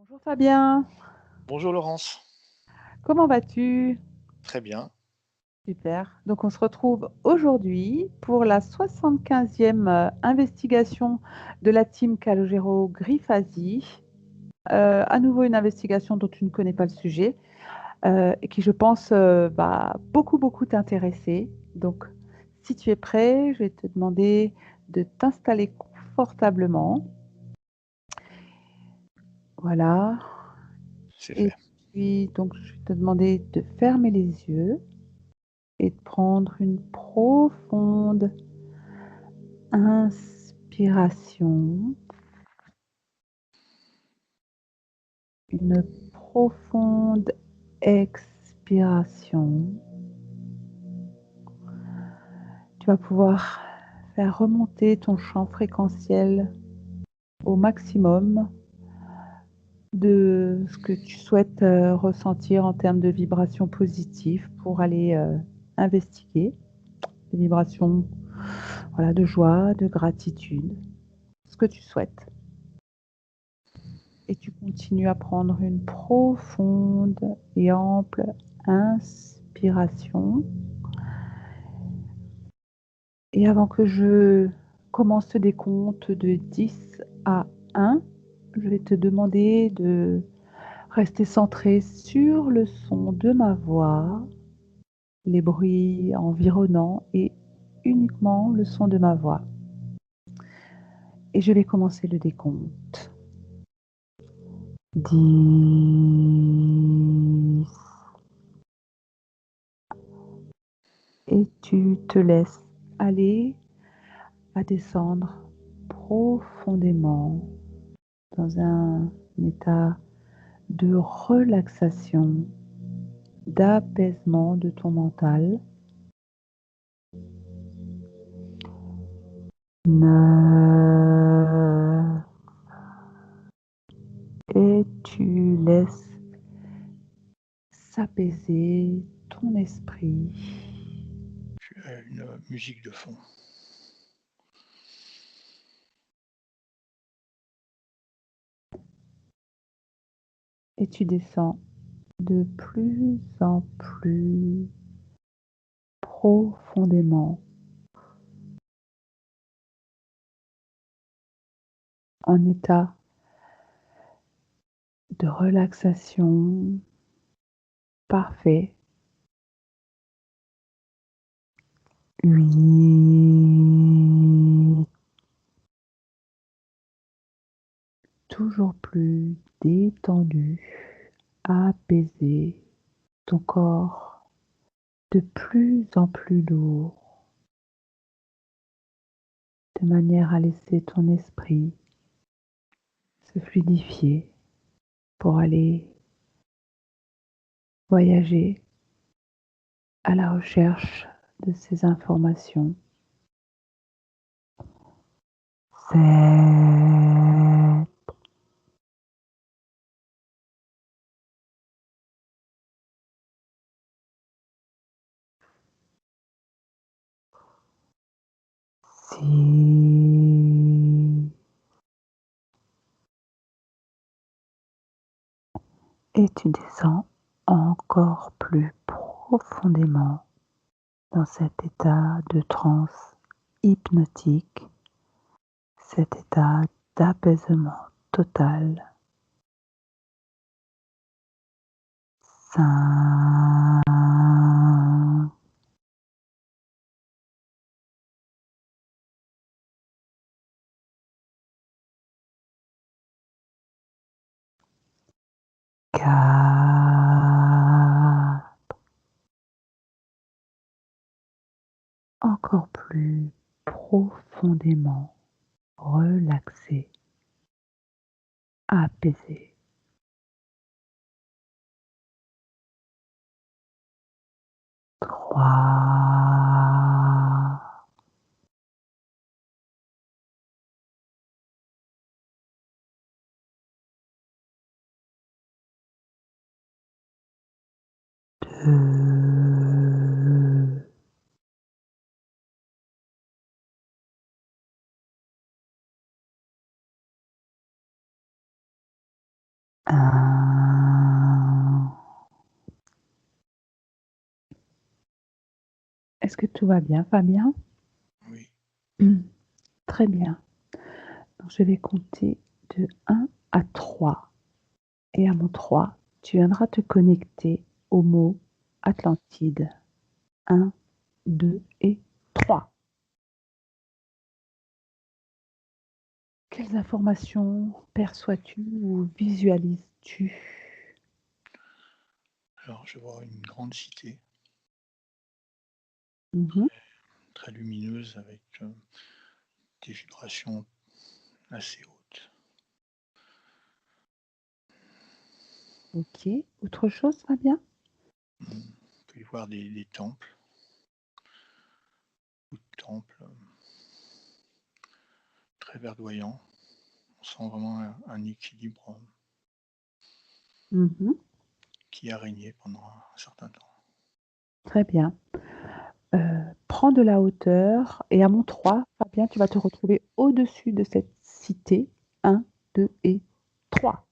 Bonjour Fabien, Bonjour Laurence, comment vas-tu? très bien. Super. Donc on se retrouve aujourd'hui pour la 75e investigation de la team Calogero Grifasi. À nouveau une investigation dont tu ne connais pas le sujet et qui je pense va beaucoup t'intéresser. Donc si tu es prêt, je vais te demander de t'installer confortablement. Voilà. C'est Et fait. puis donc je vais te demander de fermer les yeux et de prendre une profonde inspiration, une profonde expiration. Tu vas pouvoir faire remonter ton champ fréquentiel au maximum de ce que tu souhaites ressentir en termes de vibrations positives pour aller investiguer des vibrations, voilà, de joie, de gratitude, ce que tu souhaites. Et tu continues à prendre une profonde et ample inspiration. Et avant que je commence ce décompte de 10 à 1, je vais te demander de rester centré sur le son de ma voix, les bruits environnants et uniquement le son de ma voix. Et je vais commencer le décompte. 10. Et tu te laisses aller à descendre profondément dans un état de relaxation, d'apaisement de ton mental. 9. Et tu laisses s'apaiser ton esprit. Une musique de fond. Et tu descends de plus en plus profondément en état de relaxation parfait. 8. Toujours plus détendu, apaisé, ton corps de plus en plus lourd, de manière à laisser ton esprit se fluidifier pour aller voyager à la recherche de ces informations. 7. 6. Et tu descends encore plus profondément dans cet état de transe hypnotique, cet état d'apaisement total. 5. 4. Encore plus profondément relaxé, apaisé. 3. 2. Ah. Est-ce que tout va bien, Fabien? Oui. Très bien. Donc, je vais compter de 1 à 3. Et à mon 3, tu viendras te connecter au mot Atlantide. 1, 2 et 3. Quelles informations perçois-tu ou visualises-tu? Alors, je vois une grande cité, Mmh. très lumineuse, avec des vibrations assez hautes. OK. Autre chose, Fabien? On peut y voir des temples, beaucoup de temples très verdoyants. On sent vraiment un équilibre Mmh. qui a régné pendant un certain temps. Très bien. Prends de la hauteur et à mon 3, Fabien, tu vas te retrouver au-dessus de cette cité. 1, 2 et 3.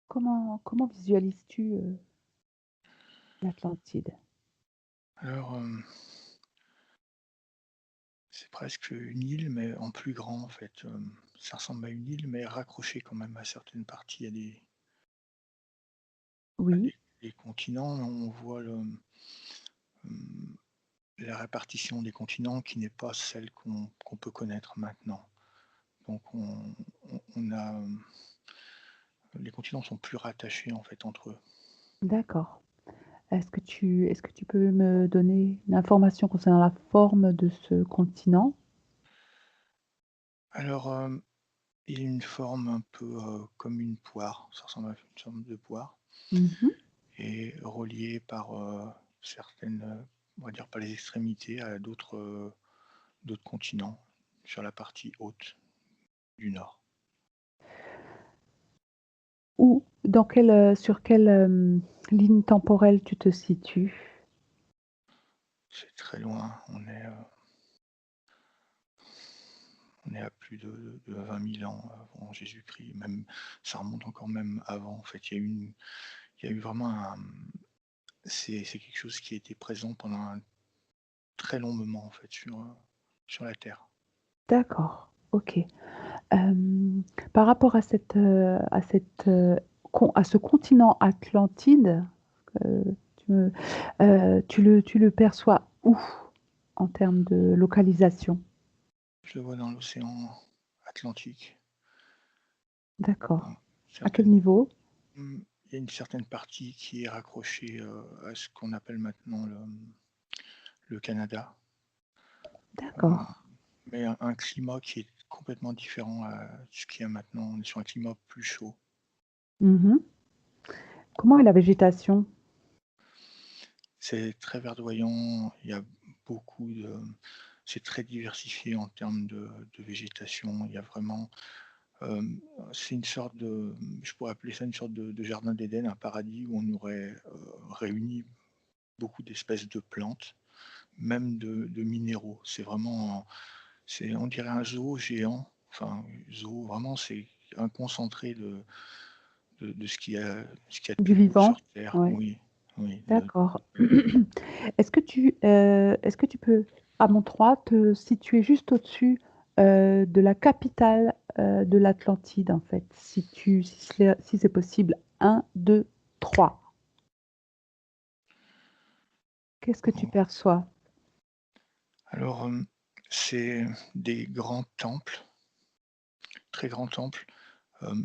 Comment visualises-tu, l'Atlantide? Alors, c'est presque une île, mais en plus grand, en fait. Ça ressemble à une île, mais raccrochée quand même à certaines parties, à Oui, des continents. On voit mmh, la répartition des continents qui n'est pas celle qu'on peut connaître maintenant. Donc on a, les continents sont plus rattachés, en fait, entre eux. d'accord. Est-ce que tu peux me donner une information concernant la forme de ce continent? Alors, il a une forme un peu, comme une poire, ça ressemble à une forme de poire Mmh. et relié par, certaines, on va dire pas les extrémités, à d'autres continents sur la partie haute du nord. Sur quelle, ligne temporelle tu te situes? C'est très loin, on est à plus de 20 000 ans avant Jésus-Christ, même ça remonte encore même avant. En fait, il y a eu vraiment c'est quelque chose qui a été présent pendant un très long moment, en fait, sur la terre. D'accord, OK. Hem, Par rapport à ce continent Atlantide, heu, tu le perçois où en termes de localisation? Je le vois dans l'océan Atlantique, D'accord. hein, À quel certaines niveau? il y a une certaine partie qui est raccrochée, à ce qu'on appelle maintenant le Canada, D'accord. hem, mais un climat qui est complètement différent à ce qu'il y a maintenant. On est sur un climat plus chaud. Mmh. Comment est la végétation? C'est très verdoyant, il y a beaucoup de c'est très diversifié en termes de végétation. Il y a vraiment, hem, c'est une sorte de je pourrais appeler ça une sorte de jardin d'Éden, un paradis où on aurait, réuni beaucoup d'espèces de plantes, même de minéraux. C'est vraiment on dirait un zoo géant, enfin, zoo vraiment, c'est un concentré de ce qu'il y a de Du plus beau vivant? sur terre. Ouais, Oui, oui, d'accord. Est-ce que tu peux, à mon 3, te situer juste au-dessus, de la capitale, de l'Atlantide, en fait? Si c'est possible. 1, 2, 3. Qu'est-ce que tu bon. perçois? Alors, c'est des grands temples, très grands temples.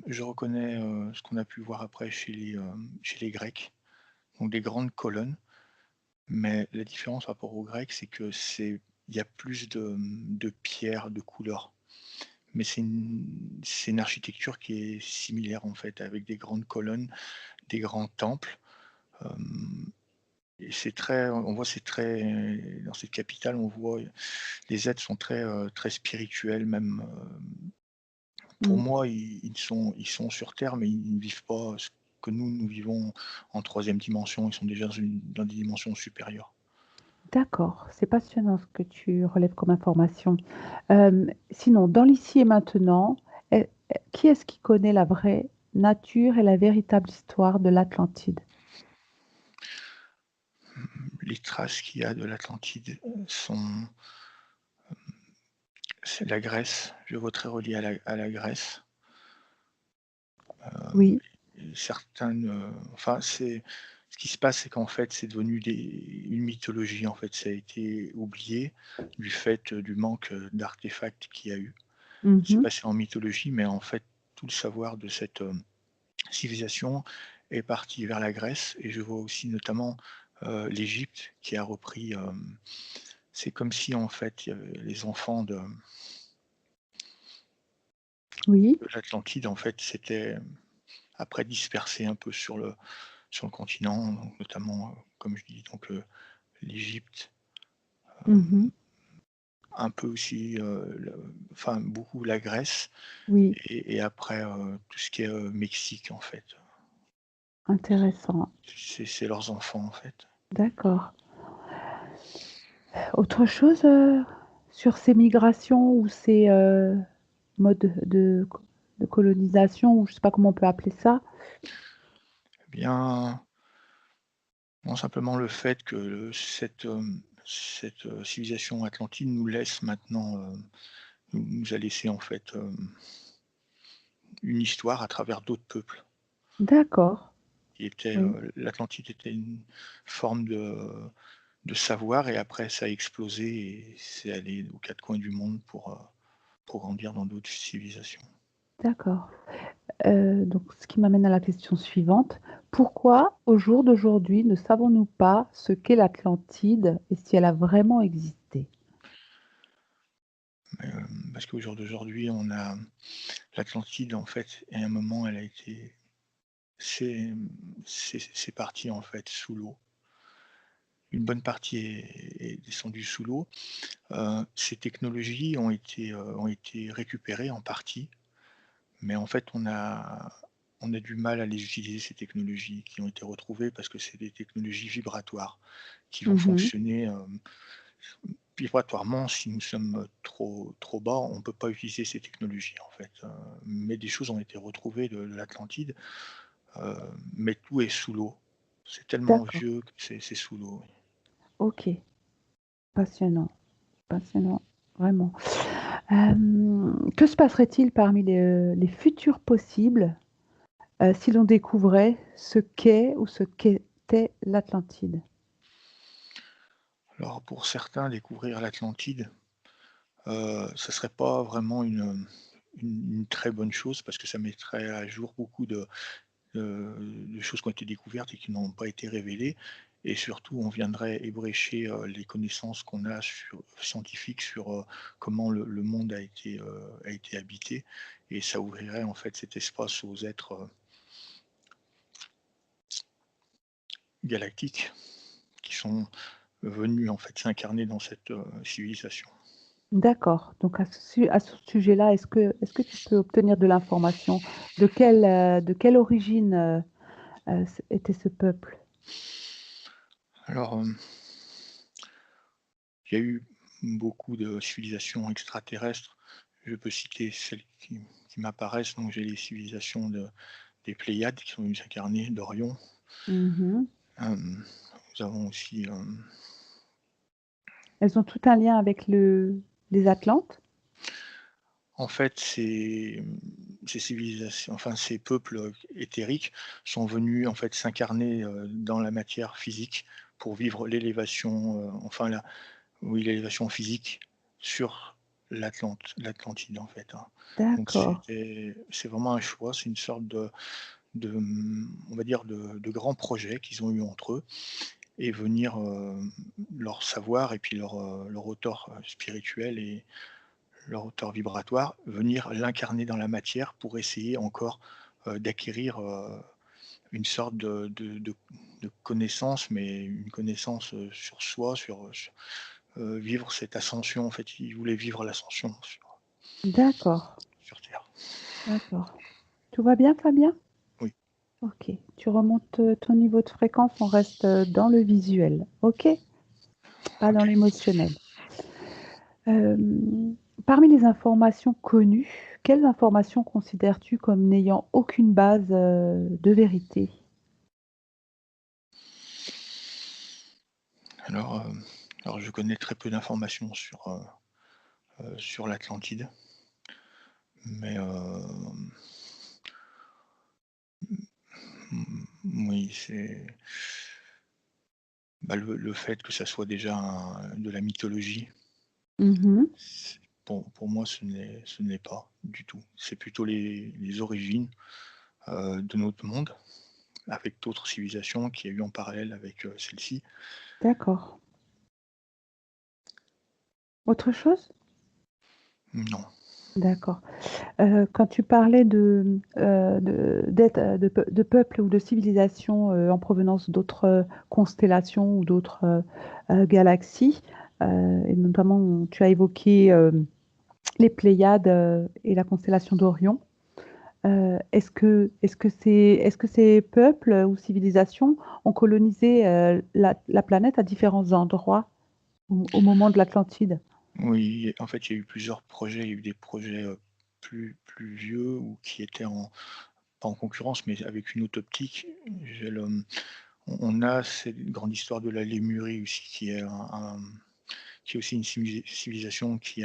Je reconnais, ce qu'on a pu voir après chez les Grecs, donc des grandes colonnes, mais la différence par rapport aux Grecs, c'est que il y a plus de pierres, de couleurs. Mais c'est une architecture qui est similaire, en fait, avec des grandes colonnes, des grands temples, hem et on voit c'est très dans cette capitale, on voit les êtres sont très spirituels même, pour Mmh. moi, ils sont sur terre, mais ils ne vivent pas ce que nous vivons en troisième dimension. Ils sont déjà dans des dimensions supérieures. D'accord, c'est passionnant ce que tu relèves comme information. Sinon, dans l'ici et maintenant, Qui est-ce qui connaît la vraie nature et la véritable histoire de l'Atlantide? Les traces qu'il y a de l'Atlantide, sont c'est la Grèce, je voterais relié à la Grèce. Oui. Et certaines, enfin, c'est ce qui se passe, c'est qu'en fait, c'est devenu une mythologie, en fait. Ça a été oublié du fait, du manque, d'artefacts qu'il y a eu. C'est Mmh. passé en mythologie, mais en fait, tout le savoir de cette, civilisation est parti vers la Grèce et je vois aussi notamment, l'Égypte qui a repris, c'est comme si, en fait, il y avait les enfants Oui, de l'Atlantide, en fait, s'étaient après dispersés un peu sur le continent, donc notamment, comme je dis, donc l'Égypte, mmh, un peu aussi, enfin beaucoup la Grèce oui, et après, tout ce qui est, Mexique en fait. intéressant. C'est leurs enfants en fait. D'accord. Autre chose, sur ces migrations ou ces, modes de colonisation ou je sais pas comment on peut appeler ça? Eh bien, non, simplement le fait que cette, civilisation atlantide nous laisse maintenant, nous a laissé en fait, une histoire à travers d'autres peuples D'accord, qui étaient, oui, l'Atlantide était une forme de savoir et après ça a explosé et c'est allé aux 4 coins du monde pour grandir dans d'autres civilisations. d'accord. Donc ce qui m'amène à la question suivante. Pourquoi, au jour d'aujourd'hui, ne savons-nous pas ce qu'est l'Atlantide et si elle a vraiment existé? Parce qu'au jour d'aujourd'hui, on a l'Atlantide en fait et à un moment elle a été c'est, c'est parti en fait sous l'eau. Une bonne partie est descendue sous l'eau. Ces technologies ont été récupérées en partie, mais en fait on a du mal à les utiliser ces technologies qui ont été retrouvées parce que c'est des technologies vibratoires qui vont Mmh. fonctionner, vibratoirement, si nous sommes, trop bas, on ne peut pas utiliser ces technologies, en fait, mais des choses ont été retrouvées de l'Atlantide, heu, mais tout est sous l'eau. C'est tellement D'accord, vieux que c'est sous l'eau, oui. OK. Passionnant, passionnant, vraiment. Que se passerait-il parmi les futurs possibles, si l'on découvrait ce qu'est ou ce qu'était l'Atlantide? Alors pour certains, découvrir l'Atlantide, ça serait pas vraiment une très bonne chose parce que ça mettrait à jour beaucoup de choses qui ont été découvertes et qui n'ont pas été révélées et surtout on viendrait ébrécher, les connaissances qu'on a scientifiques sur, comment le monde a été habité et ça ouvrirait en fait cet espace aux êtres, galactiques qui sont venus en fait s'incarner dans cette, civilisation. D'accord, donc à ce sujet-là, est-ce que tu peux obtenir de l'information? De quelle origine, était ce peuple? Alors, il y a eu beaucoup de civilisations extraterrestres. Je peux citer celles qui m'apparaissent, donc j'ai les civilisations des Pléiades qui sont venues s'incarner, d'Orion. Mmh. Nous avons aussi, Elles ont tout un lien avec les Atlantes? en fait, ces civilisations, enfin ces peuples, éthériques sont venus en fait s'incarner, dans la matière physique pour vivre l'élévation, enfin la oui l'élévation physique sur l'Atlantide en fait, hein. Donc D'accord, c'est vraiment un choix, c'est une sorte on va dire de grands projets qu'ils ont eu entre eux et venir, leur savoir et puis leur auteur, spirituel et leur auteur vibratoire, venir l'incarner dans la matière pour essayer encore, d'acquérir, une sorte de connaissance, mais une connaissance, sur soi, vivre cette ascension en fait. Ils voulaient vivre l'ascension d'accord, sur terre. d'accord. Tout va bien, Fabien? Oui, OK. Tu remontes, ton niveau de fréquence, on reste, dans le visuel, OK? Pas dans OK. l'émotionnel. Hem, Parmi les informations connues, quelles informations considères-tu comme n'ayant aucune base, de vérité? Alors, alors je connais très peu d'informations sur l'Atlantide, mais, oui, c'est bah, le fait que ça soit déjà de la mythologie, Mmh. c'est pour moi ce n'est pas du tout. C'est plutôt les origines, de notre monde, avec d'autres civilisations qu'il y a eu en parallèle avec, celle-ci. D'accord. Autre chose? Non. D'accord. Quand tu parlais de peuples ou de civilisations, en provenance d'autres, constellations ou d'autres, galaxies, et notamment tu as évoqué, les Pléiades, et la constellation d'Orion. Est-ce que ces peuples ou civilisations ont colonisé, la planète à différents endroits au moment de l'Atlantide? Oui, en fait, il y a eu plusieurs projets. Il y a eu des projets, plus vieux ou qui étaient pas en concurrence, mais avec une autre optique. J'ai le on a cette grande histoire de la Lémurie aussi qui est aussi une civilisation qui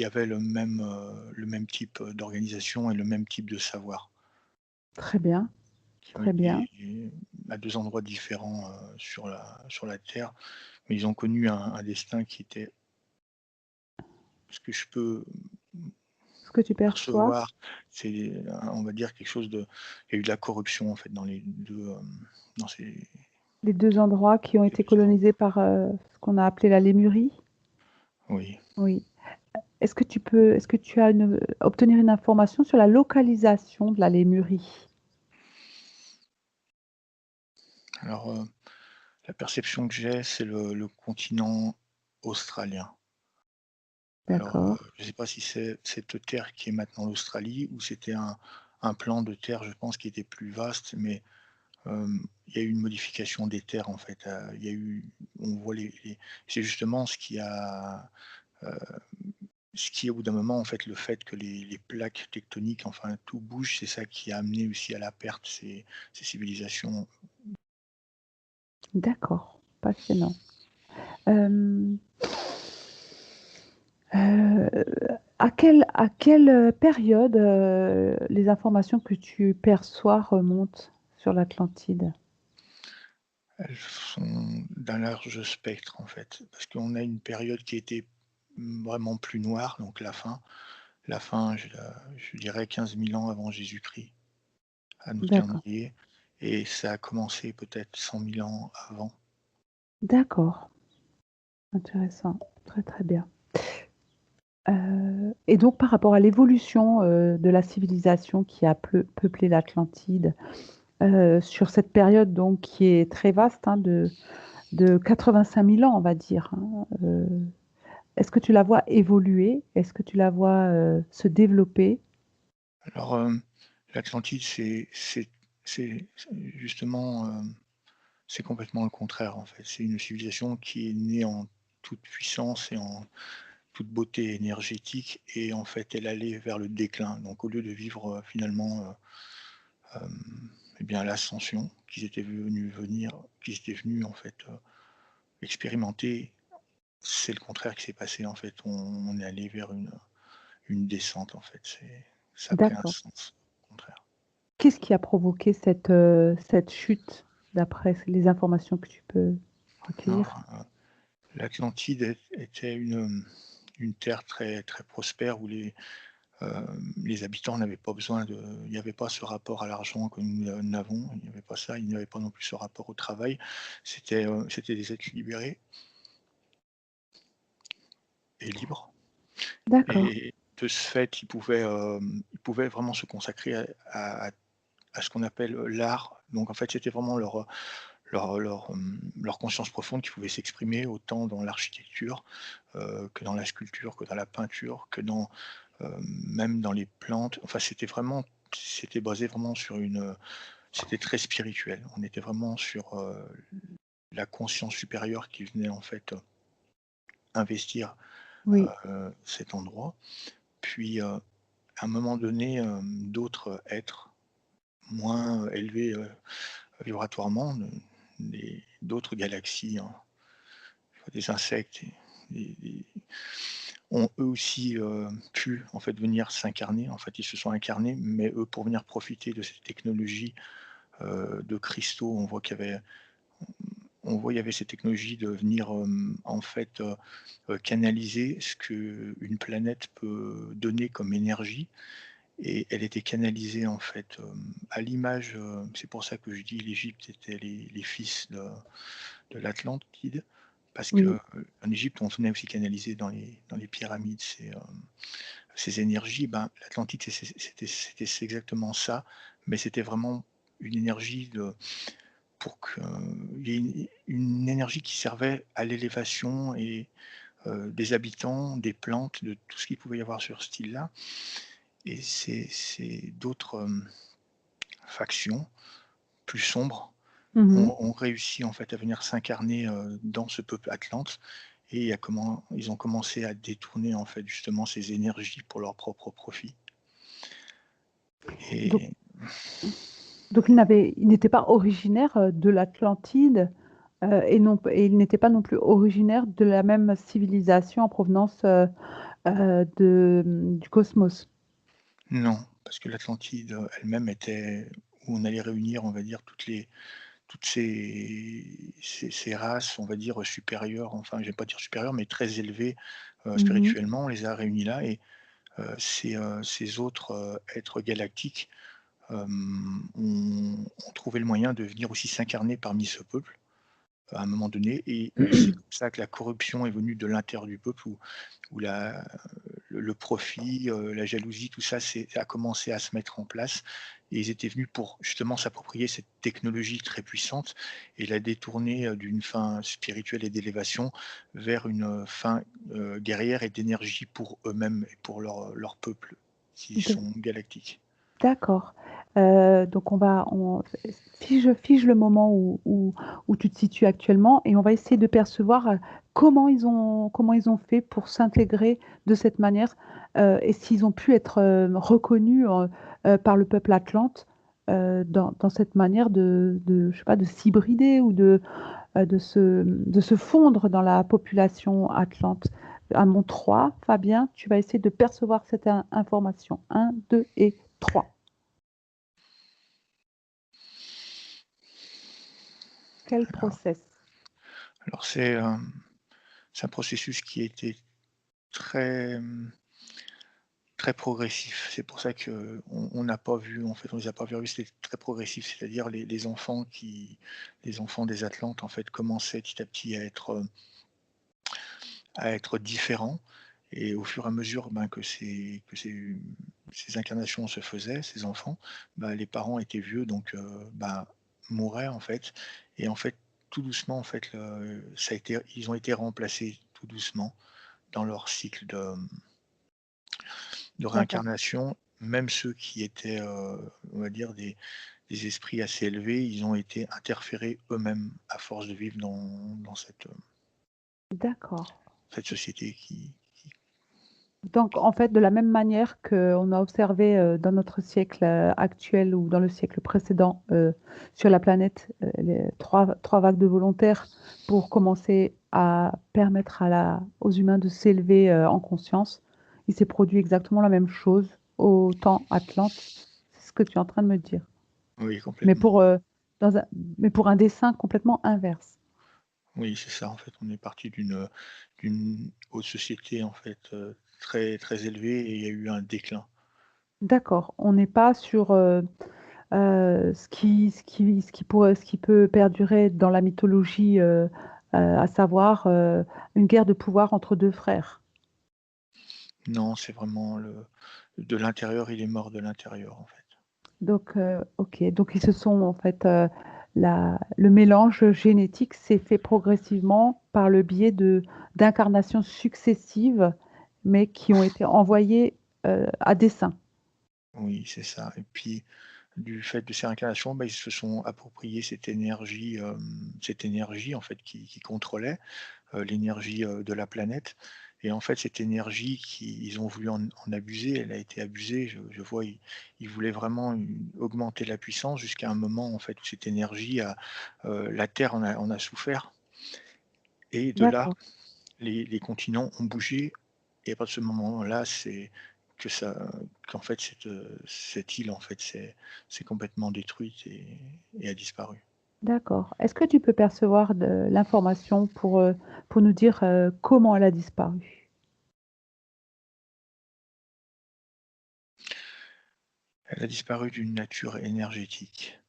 avait le même type, d'organisation et le même type de savoir, Très bien, qui ont très bien. été à 2 endroits différents, sur la Terre, mais ils ont connu un destin qui était ce que je peux Ce que tu perçois, percevoir, c'est, on va dire quelque chose de il y a eu de la corruption en fait dans les 2 dans les 2 endroits qui ont ces été 2 colonisés endroits. par, ce qu'on a appelé la Lémurie? Oui. Oui. Est-ce que tu as obtenir une information sur la localisation de la Lémurie? Alors, la perception que j'ai, c'est le continent australien. Alors, D'accord, je ne sais pas si c'est cette terre qui est maintenant l'Australie ou c'était un plan de terre, je pense, qui était plus vaste, mais, il y a eu une modification des terres, en fait, il y a eu on voit les c'est justement ce qui au bout d'un moment, en fait, le fait que les plaques tectoniques, enfin, tout bouge, c'est ça qui a amené aussi à la perte ces civilisations. d'accord, passionnant. Hem, heu, à quelle période, les informations que tu perçois remontent sur l'Atlantide? Elles sont d'un large spectre, en fait, parce qu'on a une période qui était, vraiment plus noire, donc la fin, je dirais 15 000 ans avant Jésus-Christ, à notre D'accord, calendrier, et ça a commencé peut-être 100 000 ans avant. d'accord, intéressant, très, très bien. Et donc par rapport à l'évolution, de la civilisation qui a peuplé l'Atlantide, sur cette période donc qui est très vaste, hein, de 85 000 ans, on va dire, hein, est-ce que tu la vois évoluer? Est-ce que tu la vois, se développer? Alors, l'Atlantide, c'est justement, c'est complètement le contraire, en fait. C'est une civilisation qui est née en toute puissance et en toute beauté énergétique, et en fait, elle allait vers le déclin. Donc au lieu de vivre, finalement, eh bien l'ascension qu'ils étaient venus en fait, expérimenter, c'est le contraire qui s'est passé en fait. On est allé vers une descente en fait, ça a pris un D'accord. sens contraire. Qu'est-ce qui a provoqué cette chute, d'après les informations que tu peux recueillir? Alors, l'Atlantide était une terre très, très prospère où les habitants n'avaient pas besoin de il n'y avait pas ce rapport à l'argent que nous n'avons, il n'y avait pas ça, il n'y avait pas non plus ce rapport au travail. C'était des êtres libérés et libres. D'accord, Et de ce fait, ils pouvaient vraiment se consacrer à ce qu'on appelle, l'art. Donc en fait, c'était vraiment leur conscience profonde qui pouvait s'exprimer autant dans l'architecture, que dans la sculpture, que dans la peinture, que même dans les plantes. Enfin, c'était basé vraiment c'était très spirituel. On était vraiment sur, la conscience supérieure qui venait en fait, investir, Oui. cet endroit. Puis, à un moment donné, d'autres êtres moins élevés, vibratoirement, d'autres galaxies, hein, des insectes et des ont eux aussi, pu en fait venir s'incarner. En fait, ils se sont incarnés, mais eux pour venir profiter de cette technologie, de cristaux. On voit il y avait cette technologie de venir, en fait, canaliser ce qu'une planète peut donner comme énergie, et elle était canalisée en fait, à l'image, c'est pour ça que je dis l'Égypte était les fils de l'Atlantide, parce que, Oui. en Égypte, on venait aussi canaliser dans les pyramides ces énergies. Ben, l'Atlantide, c'était exactement ça, mais c'était vraiment une énergie pour qu'il y ait une énergie qui servait à l'élévation et des habitants, des plantes, de tout ce qu'il pouvait y avoir sur cette île-là, et c'est d'autres, factions plus sombres Mmh. ont réussi en fait à venir s'incarner, dans ce peuple atlante, et à comment ils ont commencé à détourner en fait justement ces énergies pour leur propre profit. Donc Et donc il n'était pas originaire, de l'Atlantide, et non et il n'était pas non plus originaire de la même civilisation en provenance, du cosmos? non, parce que l'Atlantide, elle-même était où on allait réunir, on va dire, toutes ces races, on va dire, supérieures, enfin, j'aime pas dire supérieures, mais très élevées, Mmh. spirituellement. On les a réunis là, et ces autres, êtres galactiques, ont trouvé le moyen de venir aussi s'incarner parmi ce peuple, à un moment donné, et c'est comme ça que la corruption est venue de l'intérieur du peuple, où le profit, la jalousie, tout ça a commencé à se mettre en place, et ils étaient venus pour justement s'approprier cette technologie très puissante et la détourner, d'une fin spirituelle et d'élévation vers une, fin, guerrière et d'énergie pour eux-mêmes et pour leur peuple qui D sont galactiques. D'accord. Donc on fige le moment où tu te situes actuellement et on va essayer de percevoir, comment ils ont fait pour s'intégrer de cette manière, et s'ils ont pu être, reconnus, par le peuple atlante, dans cette manière de je sais pas, de s'hybrider ou de se fondre dans la population atlante. À mon 3, Fabien, tu vas essayer de percevoir cette information. 1, 2 et 3. Quel Alors process? alors c'est un processus qui a été très, très progressif. C'est pour ça qu'on n'a pas vu, en fait, on les a pas vus arriver, c'était très progressif. C'est-à-dire les enfants des Atlantes, en fait, commençaient petit à petit à être différents, et au fur et à mesure, ben, ces incarnations se faisaient, ces enfants, bah, les parents étaient vieux, donc bah, mouraient, en fait, et en fait, tout doucement, en fait, ils ont été remplacés tout doucement dans leur cycle de D'accord, réincarnation. Même ceux qui étaient, on va dire des esprits assez élevés, ils ont été interférés eux-mêmes à force de vivre dans d'accord. cette société qui Donc en fait, de la même manière qu'on a observé, dans notre siècle, actuel ou dans le siècle précédent, sur la planète, les 3 vagues de volontaires pour commencer à permettre aux humains de s'élever, en conscience, il s'est produit exactement la même chose au temps Atlante. C'est ce que tu es en train de me dire? oui, Mais complètement. pour, dans un mais pour un dessin complètement inverse. Oui, c'est ça, en fait. On est parti d'une haute société, en fait, très, très élevée, et il y a eu un déclin. D'accord, on n'est pas sur, ce qui peut perdurer dans la mythologie, à savoir, une guerre de pouvoir entre 2 frères. Non, c'est vraiment de l'intérieur, il est mort de l'intérieur, en fait. Donc OK, donc ils se sont en fait, le mélange génétique s'est fait progressivement par le biais d'incarnations successives, mais qui ont été envoyées, à dessein. Oui, c'est ça, et puis, du fait de ces réincarnations, bah, ils se sont appropriés cette énergie, en fait, qui contrôlait. l'énergie, de la planète et en fait, cette énergie ils ont voulu en abuser, elle a été abusée. Je vois, ils voulaient vraiment augmenter la puissance jusqu'à un moment, en fait, où cette énergie la Terre en a souffert et de là, D'accord, les continents ont bougé et à partir de ce moment-là, c'est que ça qu'en fait, cette île, en fait, c'est complètement détruite et a disparu. d'accord. Est-ce que tu peux percevoir de l'information pour nous dire, comment elle a disparu? Elle a disparu d'une nature énergétique.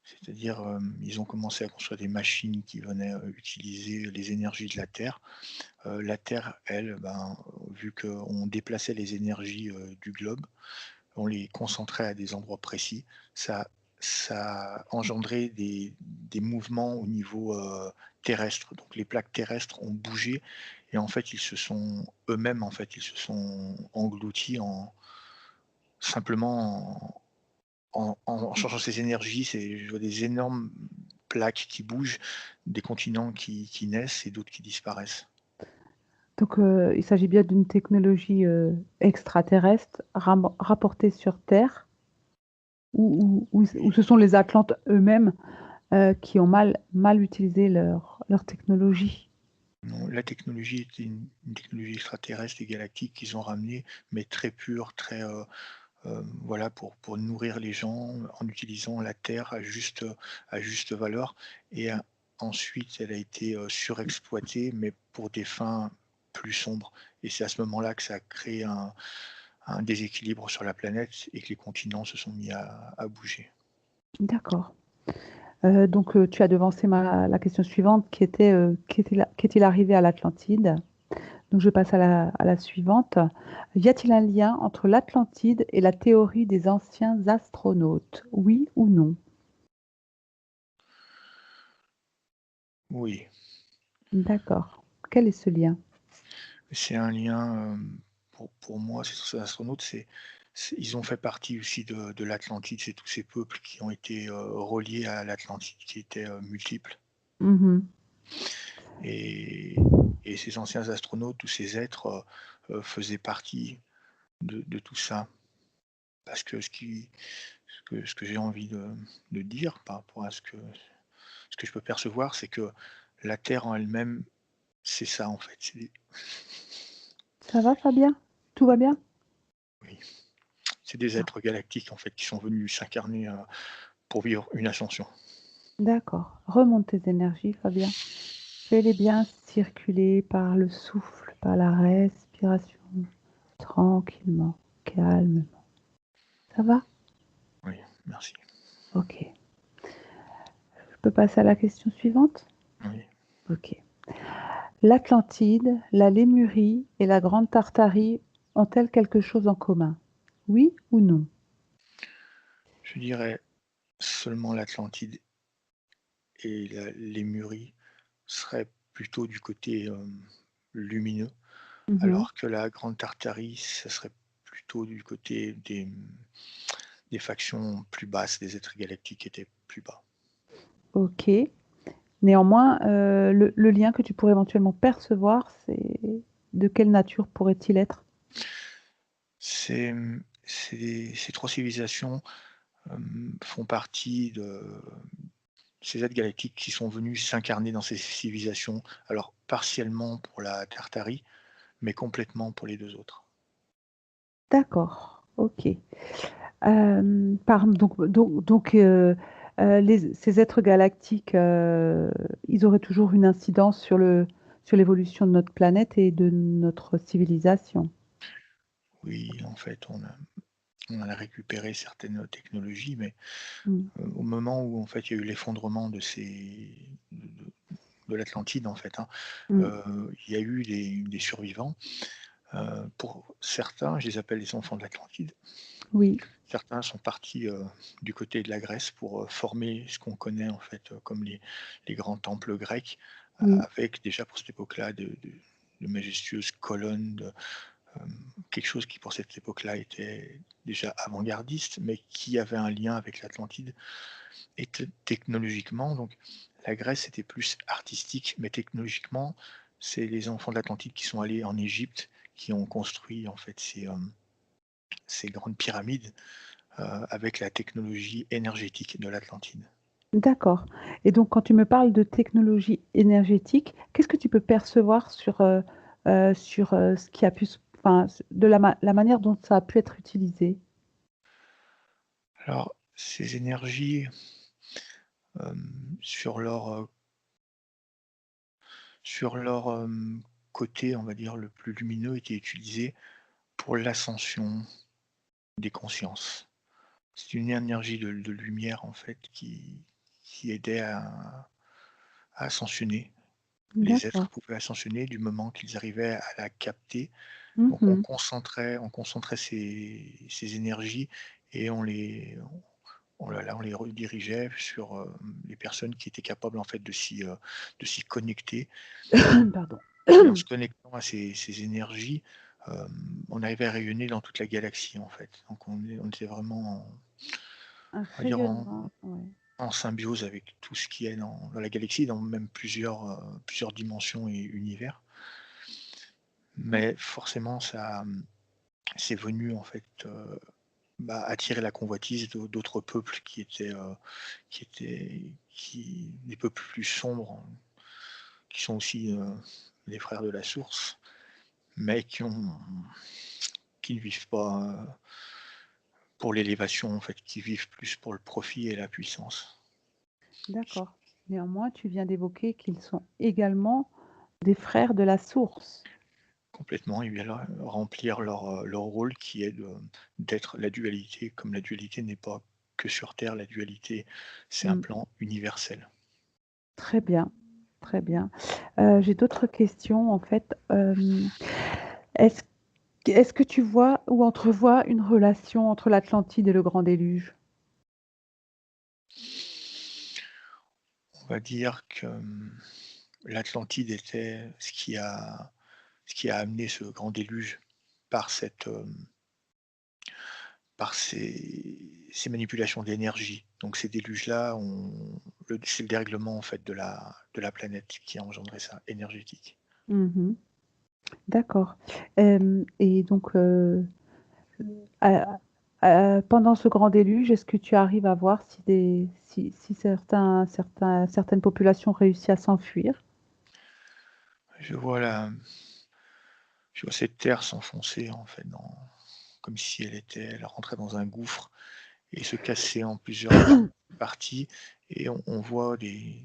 C'est-à-dire, ils ont commencé à construire des machines qui venaient, utiliser les énergies de la Terre. La Terre, elle, ben, vu qu'on déplaçait les énergies, du globe, on les concentrait à des endroits précis, ça ça a engendré des mouvements au niveau, terrestre. Donc les plaques terrestres ont bougé et en fait, ils se sont eux-mêmes, en fait, ils se sont engloutis en simplement en changeant ses énergies, je vois des énormes plaques qui bougent, des continents qui naissent et d'autres qui disparaissent. Donc, il s'agit bien d'une technologie, extraterrestre rapportée sur Terre ou ce sont les Atlantes eux-mêmes, qui ont mal utilisé leur technologie? Non, la technologie était une technologie extraterrestre et galactique qu'ils ont ramenée, mais très pure, très, voilà, pour nourrir les gens en utilisant la Terre à juste valeur et ensuite elle a été, surexploitée, mais pour des fins plus sombres et c'est à ce moment-là que ça a créé un déséquilibre sur la planète et que les continents se sont mis à bouger. D'accord. Donc, tu as devancé la question suivante qui était, qu'est-il arrivé à l'Atlantide? Donc je passe à la suivante. Y a-t-il un lien entre l'Atlantide et la théorie des anciens astronautes? Oui ou non? Oui, D'accord. Quel est ce lien? c'est un lien, pour moi, ces astronautes, ils ont fait partie aussi de l'Atlantide. C'est tous ces peuples qui ont été, reliés à l'Atlantide, qui étaient, multiples Mmh. et ces anciens astronautes, tous ces êtres, faisaient partie de tout ça. Parce que ce que j'ai envie de dire par rapport à ce que je peux percevoir, c'est que la Terre en elle-même, c'est ça en fait, Ça va Fabien? Tout va bien? oui, c'est des Ah, êtres galactiques en fait qui sont venus s'incarner, pour vivre une ascension. d'accord. Remonte tes énergies Fabien. Fais-les bien circuler par le souffle, par la respiration, tranquillement, calmement. Ça va? Oui, merci. OK. Je peux passer à la question suivante? Oui. OK. L'Atlantide, la Lémurie et la Grande Tartarie ont-elles quelque chose en commun? Oui ou non? Je dirais seulement l'Atlantide et la Lémurie seraient plutôt du côté, lumineux, Mmh. alors que la Grande Tartarie, ça serait plutôt du côté des factions plus basses, des êtres galactiques qui étaient plus bas. OK. Néanmoins, le lien que tu pourrais éventuellement percevoir, c'est de quelle nature pourrait-il être? Ces 3 civilisations, font partie de ces êtres galactiques qui sont venus s'incarner dans ces civilisations, alors partiellement pour la Tartarie, mais complètement pour les 2 autres. D'accord, OK. Par les ces êtres galactiques, ils auraient toujours une incidence sur l'évolution de notre planète et de notre civilisation? Oui, en fait, on a récupéré certaines technologies, mais, Mmh. au moment où, en fait, il y a eu l'effondrement de l'Atlantide, en fait, hein, Mmh. il y a eu des survivants. Pour certains, je les appelle les enfants de l'Atlantide. Oui. Certains sont partis, du côté de la Grèce pour, former ce qu'on connaît, en fait, comme les grands temples grecs, Oui. avec déjà pour cette époque-là de majestueuses colonnes quelque chose qui pour cette époque-là était déjà avant-gardiste, mais qui avait un lien avec l'Atlantide et technologiquement, donc la Grèce était plus artistique, mais technologiquement, C'est les enfants de l'Atlantide qui sont allés en Égypte, qui ont construit en fait ces grandes pyramides, avec la technologie énergétique de l'Atlantide. D'accord. Et donc, quand tu me parles de technologie énergétique, qu'est-ce que tu peux percevoir sur ce qui a pu, enfin, de la manière dont ça a pu être utilisé? Alors, ces énergies, sur leur côté, on va dire, le plus lumineux, étaient utilisées pour l'ascension des consciences. C'est une énergie de lumière, en fait, qui aidait à ascensionner. Les êtres D'accord. pouvaient ascensionner du moment qu'ils arrivaient à la capter. Donc Mmh. on concentrait ces énergies et on les redirigeait sur, les personnes qui étaient capables, en fait, de s'y connecter. Pardon. Et en se connectant à ces énergies, on arrivait à rayonner dans toute la galaxie, en fait. Donc on était vraiment Un on va dire rayonnement, ouais. en symbiose avec tout ce qui est dans la galaxie, dans même plusieurs dimensions et univers. Mais forcément c'est venu, en fait, attirer la convoitise d'autres peuples qui des peuples plus sombres, qui sont aussi, les frères de la source, mais qui ne vivent pas, pour l'élévation, en fait, qui vivent plus pour le profit et la puissance. D'accord. Néanmoins, tu viens d'évoquer qu'ils sont également des frères de la source. Complètement, ils viennent remplir leur rôle qui est d'être la dualité. Comme la dualité n'est pas que sur terre, la dualité, c'est un Mmh. plan universel. Très bien, très bien. J'ai d'autres questions en fait. Est-ce est-ce que tu vois ou entrevois une relation entre l'Atlantide et le Grand Déluge? On va dire que, l'Atlantide était ce qui a amené ce grand déluge par par ces manipulations d'énergie. Donc ces déluges-là c'est le dérèglement, en fait, de la planète qui a engendré ça, énergétique. Mmh. D'accord. Et donc, pendant ce grand déluge, est-ce que tu arrives à voir si certaines populations réussissent à s'enfuir? Je vois la je vois cette terre s'enfoncer, en fait, comme si elle rentrait dans un gouffre et se casser en plusieurs parties, et on voit des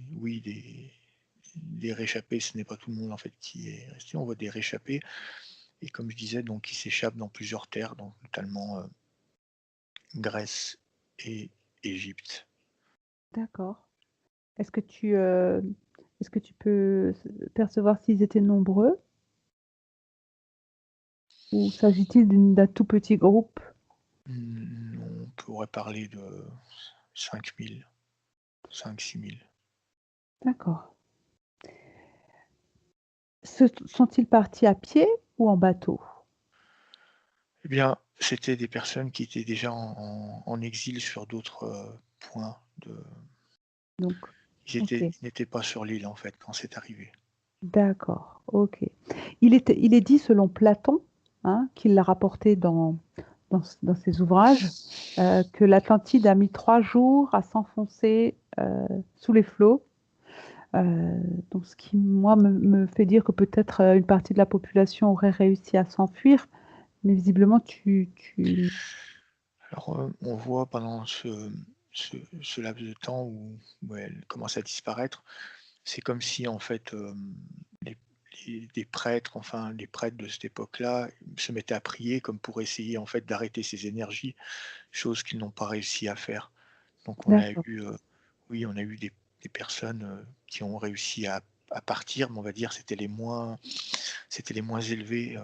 réchappés. Ce n'est pas tout le monde, en fait, qui est resté. On voit des réchappés, et comme je disais, donc qui s'échappent dans plusieurs terres, donc notamment, Grèce et Égypte. D'accord. Est-ce que est-ce que tu peux percevoir s'ils étaient nombreux? Ou s'agit-il d'un tout petit groupe? On pourrait parler de 5 000, 5 000, 6 000. D'accord. Sont-ils partis à pied ou en bateau? Eh bien, c'était des personnes qui étaient déjà en exil sur d'autres, points de Donc OK, ils n'étaient pas sur l'île, en fait, quand c'est arrivé. d'accord, OK. Il est dit selon Platon, hein, qu'il l'a rapporté dans ses ouvrages, que l'Atlantide a mis 3 jours à s'enfoncer, sous les flots. Heu, donc ce qui, moi, me fait dire que peut-être, une partie de la population aurait réussi à s'enfuir, mais visiblement tu Alors, on voit pendant ce laps de temps où elle commence à disparaître, c'est comme si, en fait, les des prêtres, enfin les prêtres de cette époque-là, se mettaient à prier comme pour essayer, en fait, d'arrêter ces énergies, chose qu'ils n'ont pas réussi à faire. Donc d'accord, on a eu des personnes, qui ont réussi à partir, mais on va dire c'était les moins élevés,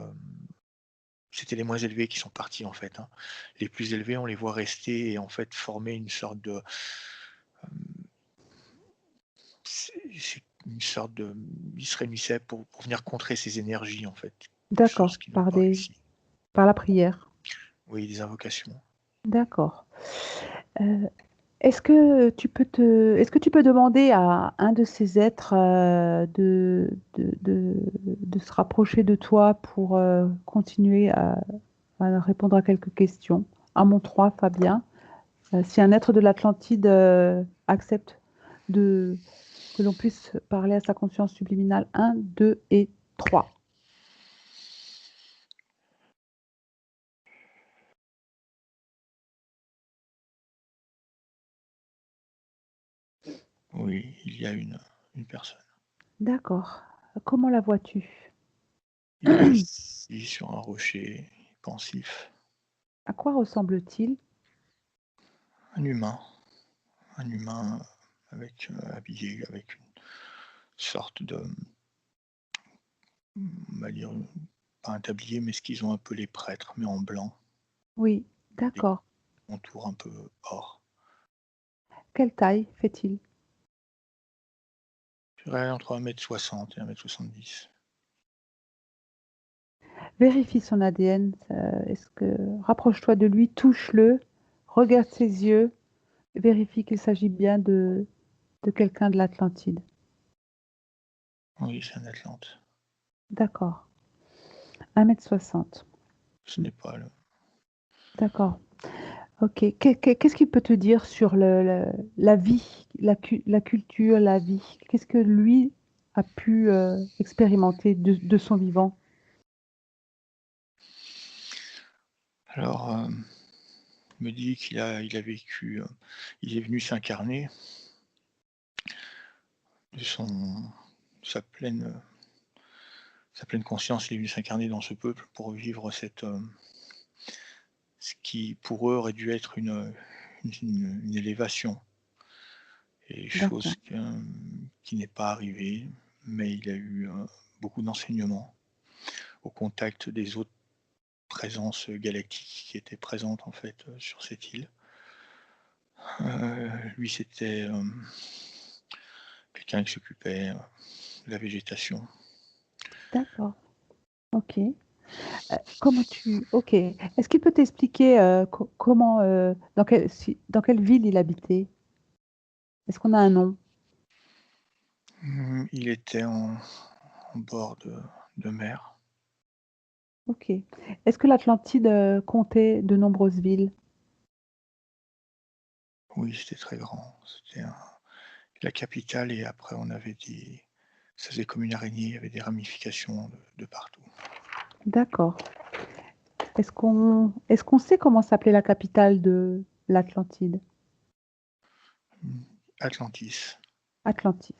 c'était les moins élevés qui sont partis, en fait, hein. Les plus élevés, on les voit rester et, en fait, former une sorte de, hem, c'est une sorte de ils se réunissaient pour venir contrer ces énergies, en fait, chose d'accord, qu'ils n'ont pas réussi. par la prière. Oui, des invocations. D'accord. Heu, Est-ce que tu peux demander à un de ces êtres de se rapprocher de toi pour continuer à répondre à quelques questions? À mon 3, Fabien. Si un être de l'Atlantide accepte de, que l'on puisse parler à sa conscience subliminale, un, 2 et 3. Oui, il y a une personne. D'accord. Comment la vois-tu? Il est assis sur un rocher, pensif. À quoi ressemble-t-il? Un humain, un humain avec, habillé avec une sorte de, on va dire, pas un tablier, mais ce qu'ils ont un peu les prêtres, mais en blanc, Oui, des d'accord. contours un peu or. Quelle taille fait-il? Je dirais entre 1,60 m et 1,70 m. Vérifie son ADN. Rapproche-toi de lui, touche-le, regarde ses yeux, vérifie qu'il s'agit bien de quelqu'un de l'Atlantide. Oui, c'est un Atlante. D'accord. 1,60 m. Ce n'est pas le D'accord. Ok. Qu'est-ce qu'il peut te dire sur la vie, la culture, la vie? Qu'est-ce que lui a pu expérimenter de son vivant? alors, il me dit il a vécu, il est venu s'incarner de sa pleine sa pleine conscience, il est venu s'incarner dans ce peuple pour vivre ce qui pour eux aurait dû être une élévation et chose D'accord. qui n'est pas arrivée, mais il a eu, beaucoup d'enseignements au contact des autres présences galactiques qui étaient présentes en fait, sur cette île. Lui c'était, quelqu'un qui s'occupait, de la végétation. D'accord. Ok. Ok. Est-ce qu'il peut t'expliquer comment, dans quelle ville il habitait? Est-ce qu'on a un nom? Il était en bord de mer. Ok. Est-ce que l'Atlantide comptait de nombreuses villes? Oui, c'était très grand. C'était la capitale et après on avait ça faisait comme une araignée, il y avait des ramifications de partout. D'accord. Est-ce qu'on sait comment s'appelait la capitale de l'Atlantide? Mmh, Atlantis. Atlantis.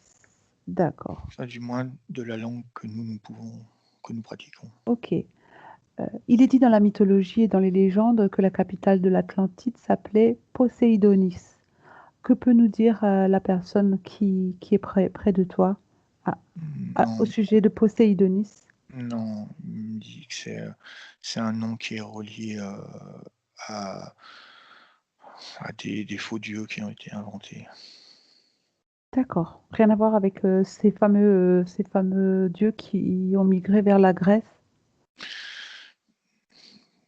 D'accord. Ça du moins de la langue que nous pratiquons. Ok. Il est dit dans la mythologie et dans les légendes que la capitale de l'Atlantide s'appelait Poséidonis. Que peut nous dire la personne qui est près de toi au Non, sujet de Poséidonis? non, il me dit que c'est un nom qui est relié, à des faux dieux qui ont été inventés. D'accord. Rien à voir avec ces fameux dieux qui ont migré vers la Grèce?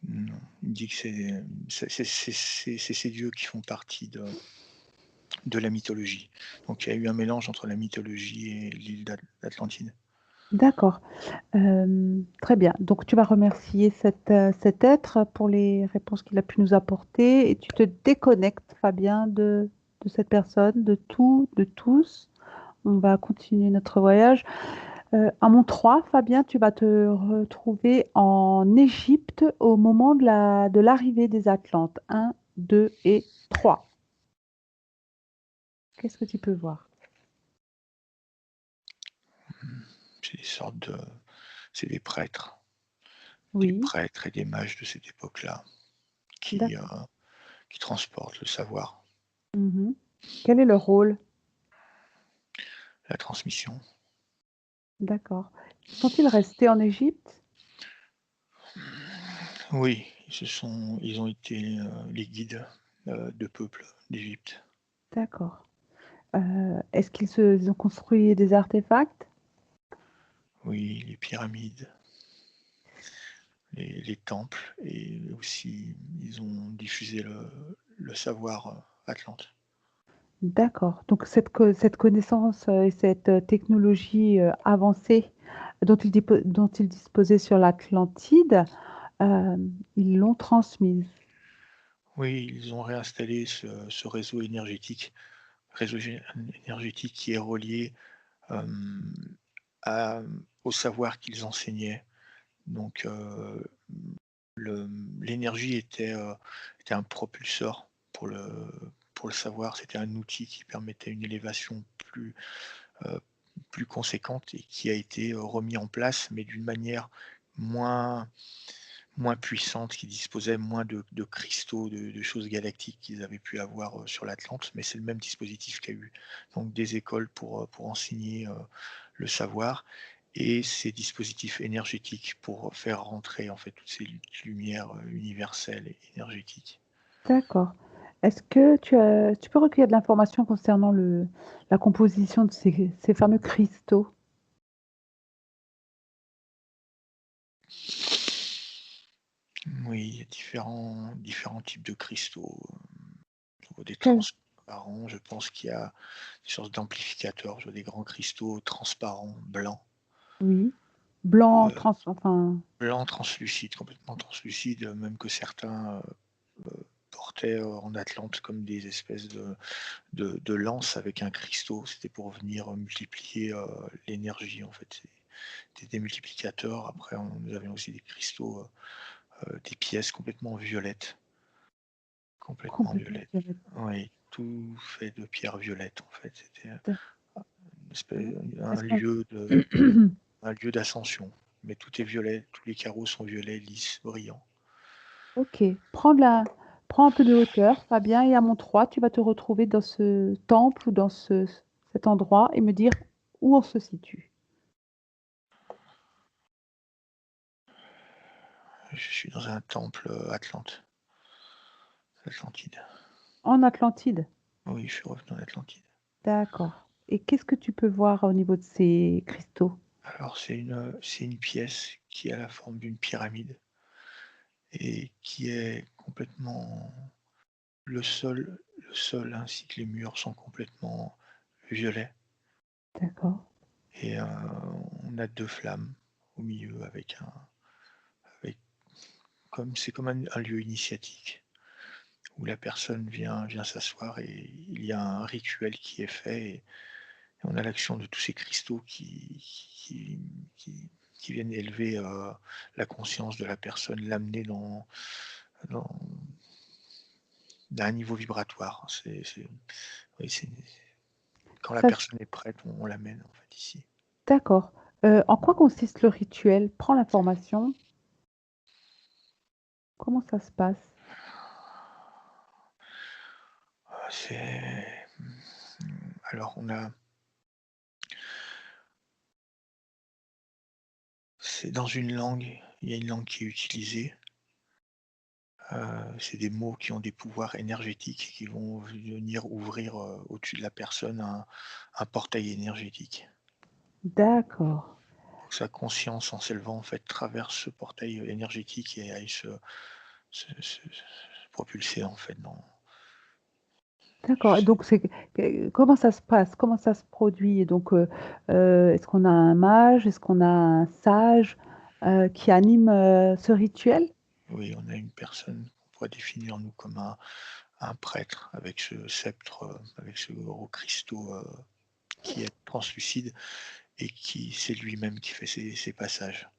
Non, il me dit que c'est ces dieux qui font partie de la mythologie. Donc il y a eu un mélange entre la mythologie et l'île d'Atlantide. D'accord. Très bien. Donc tu vas remercier cet être pour les réponses qu'il a pu nous apporter et tu te déconnectes, Fabien, de cette personne, de tout, de tous. On va continuer notre voyage. À mon 3, Fabien, tu vas te retrouver en Égypte au moment de l'arrivée des Atlantes. Un, 2 et 3. Qu'est-ce que tu peux voir? C'est des sortes de c'est des Oui, prêtres et des mages de cette époque-là qui, d'accord. qui transportent le savoir, Mhm. Quel est leur rôle? la transmission. D'accord. Sont-ils restés en Égypte? Oui, ils ont été, les guides, de peuples d'Égypte. D'accord. Est-ce ils ont construit des artefacts? Oui, les pyramides, les temples et aussi ils ont diffusé le savoir, atlante. D'accord. Donc cette connaissance, et cette, technologie, avancée dont ils disposaient sur l'Atlantide, ils l'ont transmise. Oui, ils ont réinstallé ce réseau énergétique qui est relié, hem, au savoir qu'ils enseignaient. Donc, l'énergie était un propulseur pour le savoir. C'était un outil qui permettait une élévation heu, plus conséquente et qui a été, remis en place, mais d'une manière moins moins puissante, qui disposait moins de cristaux, de choses galactiques qu'ils avaient pu avoir, sur l'Atlante. Mais c'est le même dispositif qu'il y a eu donc des écoles pour enseigner, le savoir et ces dispositifs énergétiques pour faire rentrer, en fait, toutes ces lumières, universelles et énergétiques. D'accord. Est-ce que tu peux recueillir de l'information concernant la composition de ces fameux cristaux? Oui, il y a différents types de cristaux, je vois des Quels transparents, je pense qu'il y a des sortes d'amplificateurs, je vois des grands cristaux transparents, blancs, Oui, blanc heu, enfin, blancs translucides, complètement translucides, même que certains, portaient, en Atlante comme des espèces de lances avec un cristaux. C'était pour venir, multiplier, l'énergie, en fait. C'était des multiplicateurs. Après nous avions aussi des cristaux, des pièces complètement complètement violettes. violette. Oui, tout fait de pierre violette, en fait. C'était, une espèce Est-ce qu'on un lieu d'ascension. Mais tout est violet, tous les carreaux sont violets, lisses, brillants. OK, prends un peu de hauteur, Fabien, et à mon 3, tu vas te retrouver dans ce temple ou dans cet endroit et me dire où on se situe. Je suis dans un temple, Atlantide. En Atlantide? Oui, je suis revenu en Atlantide. D'accord, et qu'est-ce que tu peux voir au niveau de ces cristaux? Alors c'est une pièce qui a la forme d'une pyramide et qui est complètement le sol ainsi que les murs sont complètement violets D'accord, et on a 2 flammes au milieu avec comme un lieu initiatique où la personne vient s'asseoir et il y a un rituel qui est fait et on a l'action de tous ces cristaux qui viennent élever, la conscience de la personne, l'amener dans d'un niveau vibratoire. Oui, quand la ça s personne est prête, on l'amène, en fait, ici. d'accord, en quoi consiste le rituel? Prends l'information. Comment ça se passe? C'est alors c'est dans une langue, il y a une langue qui est utilisée, c'est des mots qui ont des pouvoirs énergétiques qui vont venir ouvrir, au-dessus de la personne un portail énergétique. D'accord, Pour que sa conscience, en s'élevant, en fait, traverse ce portail, énergétique et aille se propulser, en fait, dans d'accord, et donc comment ça se passe? Comment ça se produit? Et donc, est-ce qu'on a un mage? Est-ce qu'on a un sage, qui anime, ce rituel? oui, on a une personne qu'on pourrait définir, nous, comme un prêtre avec ce sceptre, avec ce gros cristaux, qui est translucide et qui c'est lui-même qui fait ces passages.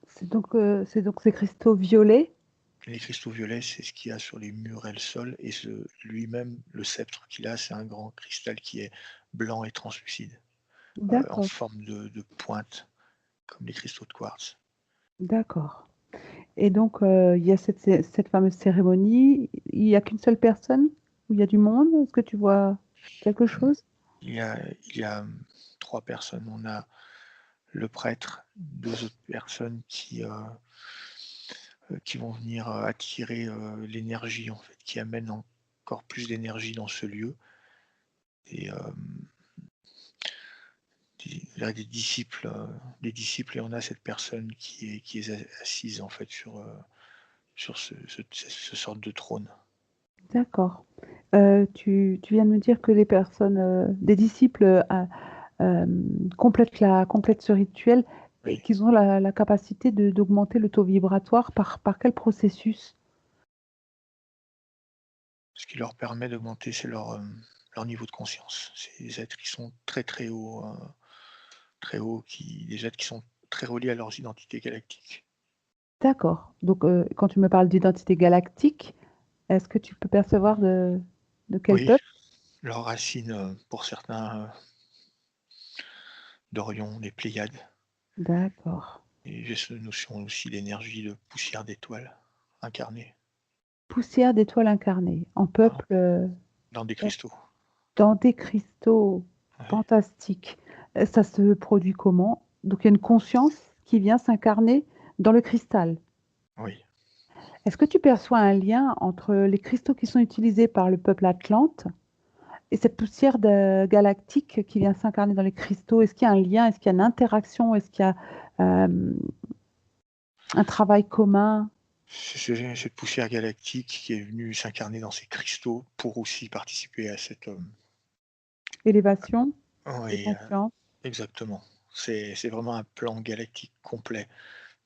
C'est donc ces cristaux violets? Les cristaux violets, c'est ce qu'il y a sur les murs et le sol et lui-même, le sceptre qu'il a, c'est un grand cristal qui est blanc et translucide, en D'accord, forme de pointe, comme les cristaux de quartz. d'accord, et donc, il y a cette fameuse cérémonie. Il y a qu'une seule personne? Ou il y a du monde? Est-ce que tu vois quelque Mmh, chose? il y a 3 personnes. On a le prêtre, 2 autres personnes qui vont venir, attirer, l'énergie, en fait, qui amènent encore plus d'énergie dans ce lieu et des disciples et on a cette personne qui est assise, en fait, sur ce sorte de trône. D'accord. Tu viens de me dire que les personnes, des disciples, complètent ce rituel et Oui. qu'ils ont la capacité d'augmenter le taux vibratoire par quel processus? Ce qui leur permet d'augmenter, c'est leur niveau de conscience. C'est des êtres qui sont très, très hauts, des êtres qui sont très reliés à leurs identités galactiques. D'accord. Donc, quand tu me parles d'identité galactique, est-ce que tu peux percevoir de quel Oui, peuple? leurs racines, pour certains, d'Orion, des Pléiades, D'accord. et j'ai cette notion aussi d'énergie de poussière d'étoiles incarnée, Poussière d'étoiles incarnées en hein, peuple, dans des cristaux. dans des cristaux. Ouais, Fantastique. Ça se produit comment? Donc il y a une conscience qui vient s'incarner dans le cristal. oui. Est-ce que tu perçois un lien entre les cristaux qui sont utilisés par le peuple atlante et cette poussière galactique qui vient s'incarner dans les cristaux? Est-ce qu'il y a un lien? Est-ce qu'il y a une interaction? Est-ce qu'il y a un travail commun? C'est cette poussière galactique qui est venue s'incarner dans ces cristaux pour aussi participer à cette, Élévation de oui, conscience? exactement. C'est vraiment un plan galactique complet,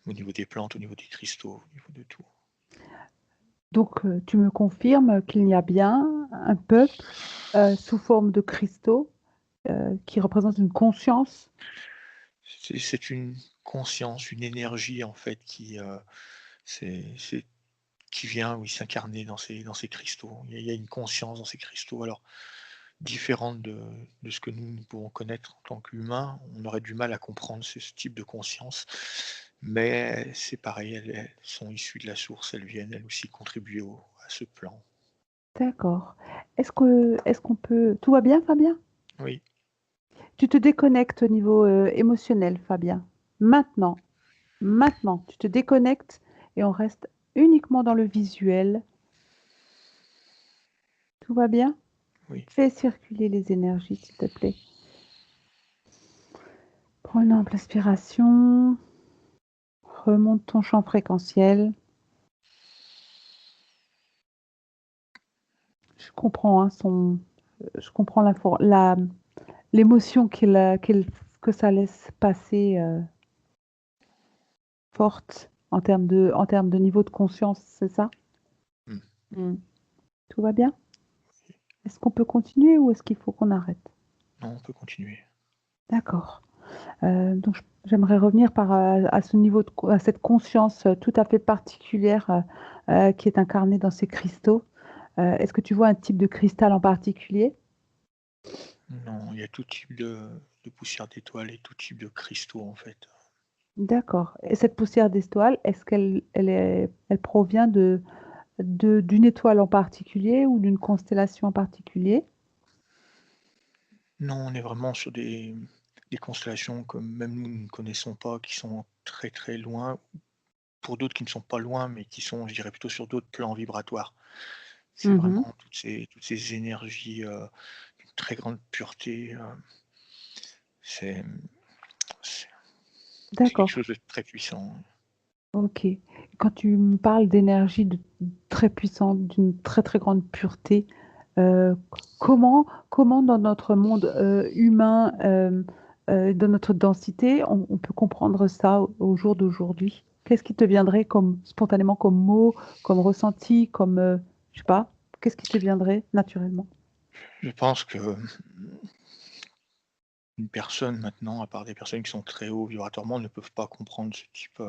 au niveau des plantes, au niveau des cristaux, au niveau de tout. Donc, tu me confirmes qu'il y a bien un peuple, sous forme de cristaux, qui représente une conscience? C'est une conscience, une énergie en fait c'est qui vient, oui, s'incarner dans ces cristaux. Il y a une conscience dans ces cristaux, alors différente de ce que nous pouvons connaître en tant qu'humains. On aurait du mal à comprendre ce type de conscience, mais c'est pareil, elles sont issues de la source, elles viennent elles aussi contribuer à ce plan. D'accord. Est-ce qu'on peut tout va bien, Fabien? Oui, Tu te déconnectes au niveau, émotionnel, Fabien. Maintenant, maintenant, tu te déconnectes et on reste uniquement dans le visuel. Tout va bien? oui. Fais circuler les énergies, s'il te plaît. Prends une ample aspiration, remonte ton champ fréquentiel. Je comprends, hein, je comprends l'émotion que ça laisse passer, forte en termes de niveau de conscience, c'est ça? Mmh. Mmh. Tout va bien? Est-ce qu'on peut continuer ou est-ce qu'il faut qu'on arrête? Non, on peut continuer. D'accord. Donc j'aimerais revenir à ce niveau à cette conscience, tout à fait particulière, qui est incarnée dans ces cristaux. Est-ce que tu vois un type de cristal en particulier? Non, il y a tout type de poussière d'étoiles et tout type de cristaux en fait. D'accord, et cette poussière d'étoiles, est-ce elle provient d'une étoile en particulier ou d'une constellation en particulier? Non, on est vraiment sur des constellations que même nous ne connaissons pas, qui sont très, très loin. Pour d'autres qui ne sont pas loin, mais qui sont, je dirais, plutôt sur d'autres plans vibratoires. C'est Mmh. vraiment toutes ces énergies, d'une très grande pureté, c'est, c'est c'est quelque D'accord, chose de très puissant. OK. Quand tu me parles d'énergie très puissante, d'une très, très grande pureté, heu, comment dans notre monde, humain, dans notre densité, on peut comprendre ça au jour d'aujourd'hui? Qu'est-ce qui te viendrait comme spontanément comme mot, comme ressenti, comme, je sais pas, qu'est-ce qui te viendrait naturellement? Je pense que, une personne maintenant, à part des personnes qui sont très haut vibratoirement, ne peuvent pas comprendre ce type,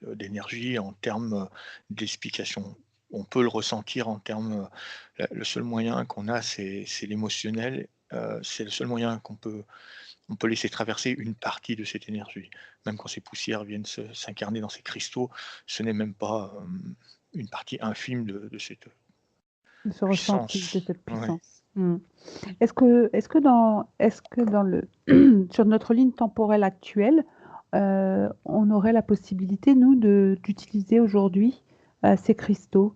d'énergie en termes, d'explication. On peut le ressentir en termes, le seul moyen qu'on a, c'est l'émotionnel, c'est le seul moyen on peut laisser traverser une partie de cette énergie. Même quand ces poussières viennent s'incarner dans ces cristaux, ce n'est même pas, une partie infime de cette De ce ressenti, de puissance. cette Ouais. puissance? Mmh. Est-ce que dans le sur notre ligne temporelle actuelle, on aurait la possibilité, nous, d'utiliser aujourd'hui, ces cristaux?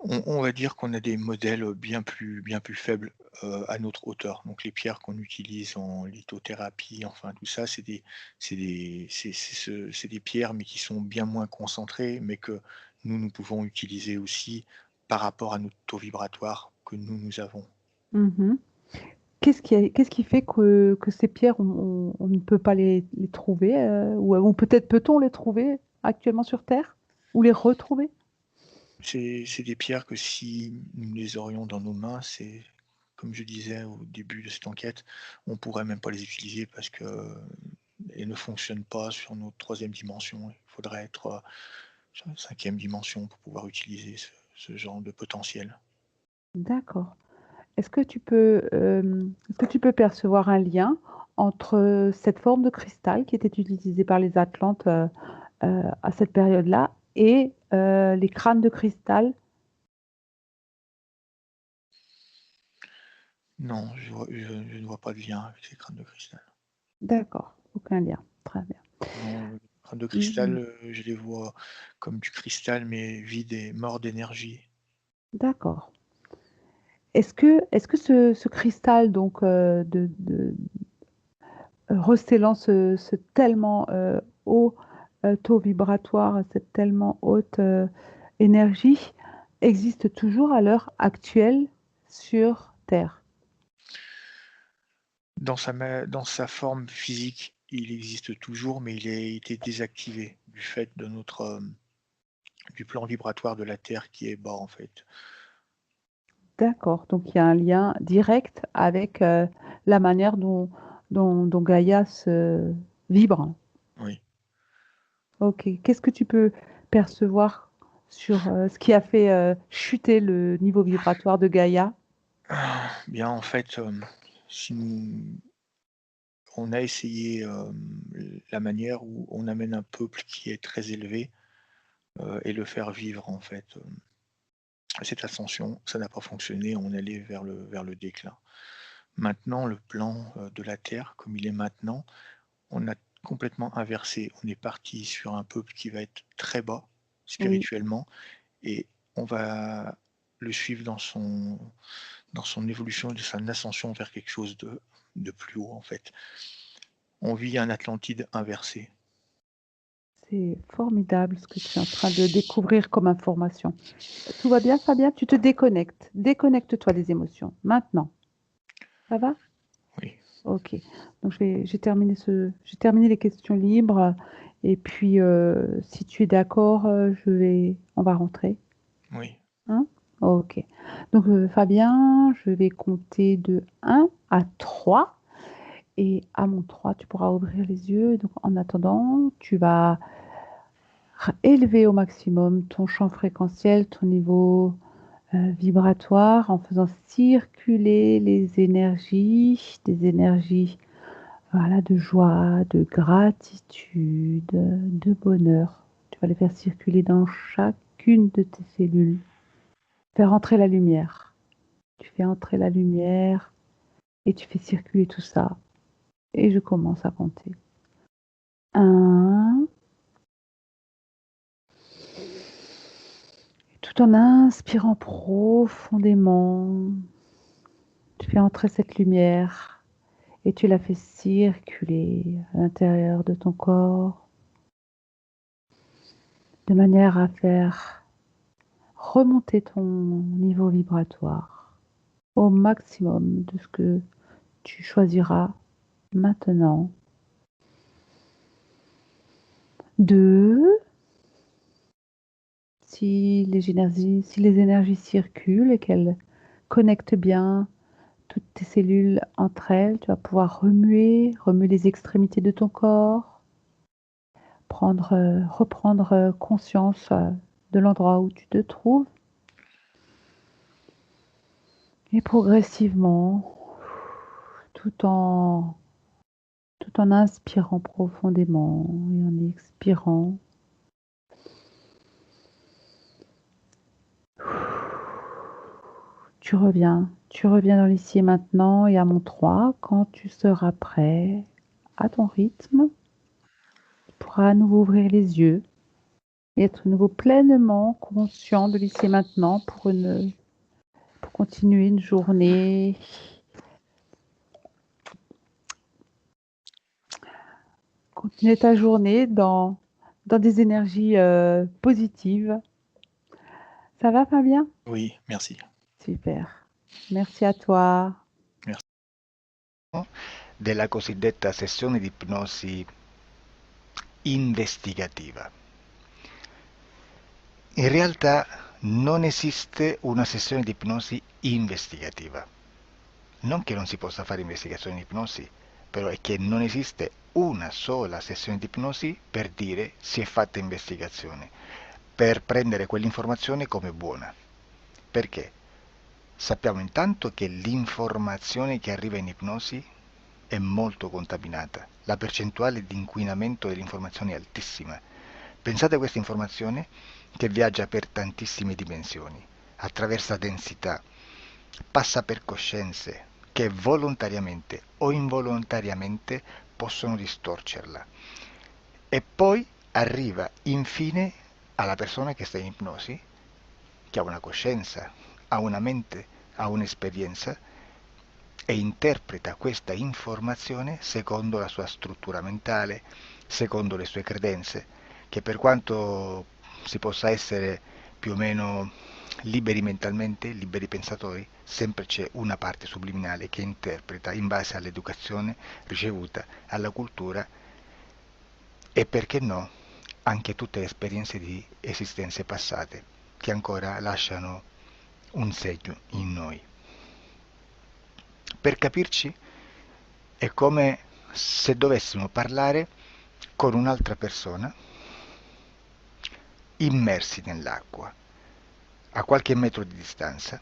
On va dire qu'on a des modèles, bien plus faibles, à notre hauteur. Donc les pierres qu'on utilise en lithothérapie, enfin tout ça, c'est des pierres, mais qui sont bien moins concentrées, mais que nous pouvons utiliser aussi par rapport à notre taux vibratoire que nous avons. Mmh. Qu'est-ce qui fait que ces pierres, on ne peut pas les trouver, ou peut-être peut-on les trouver actuellement sur terre? Ou les retrouver? C'est des pierres que si nous les aurions dans nos mains, c'est comme je disais au début de cette enquête, on pourrait même pas les utiliser parce qu'elles ne fonctionnent pas sur notre troisième dimension. Il faudrait être, sur la 5e dimension pour pouvoir utiliser ce genre de potentiel. D'accord. Est-ce que tu peux percevoir un lien entre cette forme de cristal qui était utilisée par les Atlantes, à cette période-là et les crânes de cristal? Non, je ne vois pas de lien avec ces crânes de cristal. D'accord, aucun lien. Très bien. Non, les crânes de cristal, Mmh. je les vois comme du cristal, mais vide et mort d'énergie. D'accord. Est-ce que ce cristal donc, recellant ce tellement, haut, taux vibratoire, cette tellement haute, énergie, existe toujours à l'heure actuelle sur Terre? Dans sa forme physique, il existe toujours, mais il a été désactivé du fait de du plan vibratoire de la Terre qui est bas, en fait. D'accord, donc il y a un lien direct avec, la manière dont Gaïa se vibre. Oui. OK. Qu'est-ce que tu peux percevoir sur, ce qui a fait, chuter le niveau vibratoire de Gaïa? Bien, en fait, si nous on a essayé, la manière où on amène un peuple qui est très élevé, et le faire vivre, en fait, cette ascension, ça n'a pas fonctionné, on allait vers le déclin. Maintenant, le plan, de la Terre comme il est maintenant, on a complètement inversé. On est parti sur un peuple qui va être très bas Oui. spirituellement et on va le suivre dans son évolution, de son ascension vers quelque chose de plus haut, en fait. On vit un Atlantide inversé. C'est formidable ce que tu es en train de découvrir comme information. Tout va bien, Fabien? Tu te déconnectes. Déconnecte-toi des émotions, maintenant. Ça va? Oui, OK. Donc j'ai terminé les questions libres et puis, si tu es d'accord, on va rentrer, oui, hein? OK. Donc, Fabien, je vais compter de 1 à 3 et à mon 3, tu pourras ouvrir les yeux. Donc en attendant, tu vas élever au maximum ton champ fréquentiel, ton niveau vibratoire en faisant circuler les énergies, des énergies, voilà, de joie, de gratitude, de bonheur. Tu vas les faire circuler dans chacune de tes cellules. Faire entrer la lumière. Tu fais entrer la lumière et tu fais circuler tout ça. Et je commence à compter. Un. Tout en inspirant profondément, tu fais entrer cette lumière et tu la fais circuler à l'intérieur de ton corps de manière à faire remonter ton niveau vibratoire au maximum de ce que tu choisiras maintenant. 2, si les énergies circulent et qu'elles connectent bien toutes tes cellules entre elles, tu vas pouvoir remuer les extrémités de ton corps, reprendre, conscience, de l'endroit où tu te trouves et progressivement, tout en tout en inspirant profondément et en expirant, tu reviens dans l'ici et maintenant et à mon 3, quand tu seras prêt, à ton rythme, tu pourras à nouveau ouvrir les yeux et être à nouveau pleinement conscient de l'ici et maintenant pour continuer une journée, continuer ta journée dans des énergies, positives Ça va, Fabien? Oui, merci. Super. Merci à toi. Merci. Della cosiddetta sessione di ipnosi investigativa. In realtà non esiste una sessione di ipnosi investigativa. Non che non si possa fare investigazione di ipnosi, però è che non esiste una sola sessione di ipnosi per dire si è fatta investigazione, per prendere quell'informazione come buona. Perché? Sappiamo intanto che l'informazione che arriva in ipnosi è molto contaminata. La percentuale di inquinamento dell'informazione è altissima. Pensate a questa informazione che viaggia per tantissime dimensioni, attraversa densità, passa per coscienze che volontariamente o involontariamente possono distorcerla. E poi arriva infine alla persona che sta in ipnosi, che ha una coscienza, ha una mente, ha un'esperienza e interpreta questa informazione secondo la sua struttura mentale, secondo le sue credenze, che per quanto si possa essere più o meno liberi mentalmente, liberi pensatori, sempre c'è una parte subliminale che interpreta in base all'educazione ricevuta, alla cultura e perché no, anche tutte le esperienze di esistenze passate che ancora lasciano un segno in noi. Per capirci, è come se dovessimo parlare con un'altra persona immersi nell'acqua, a qualche metro di distanza,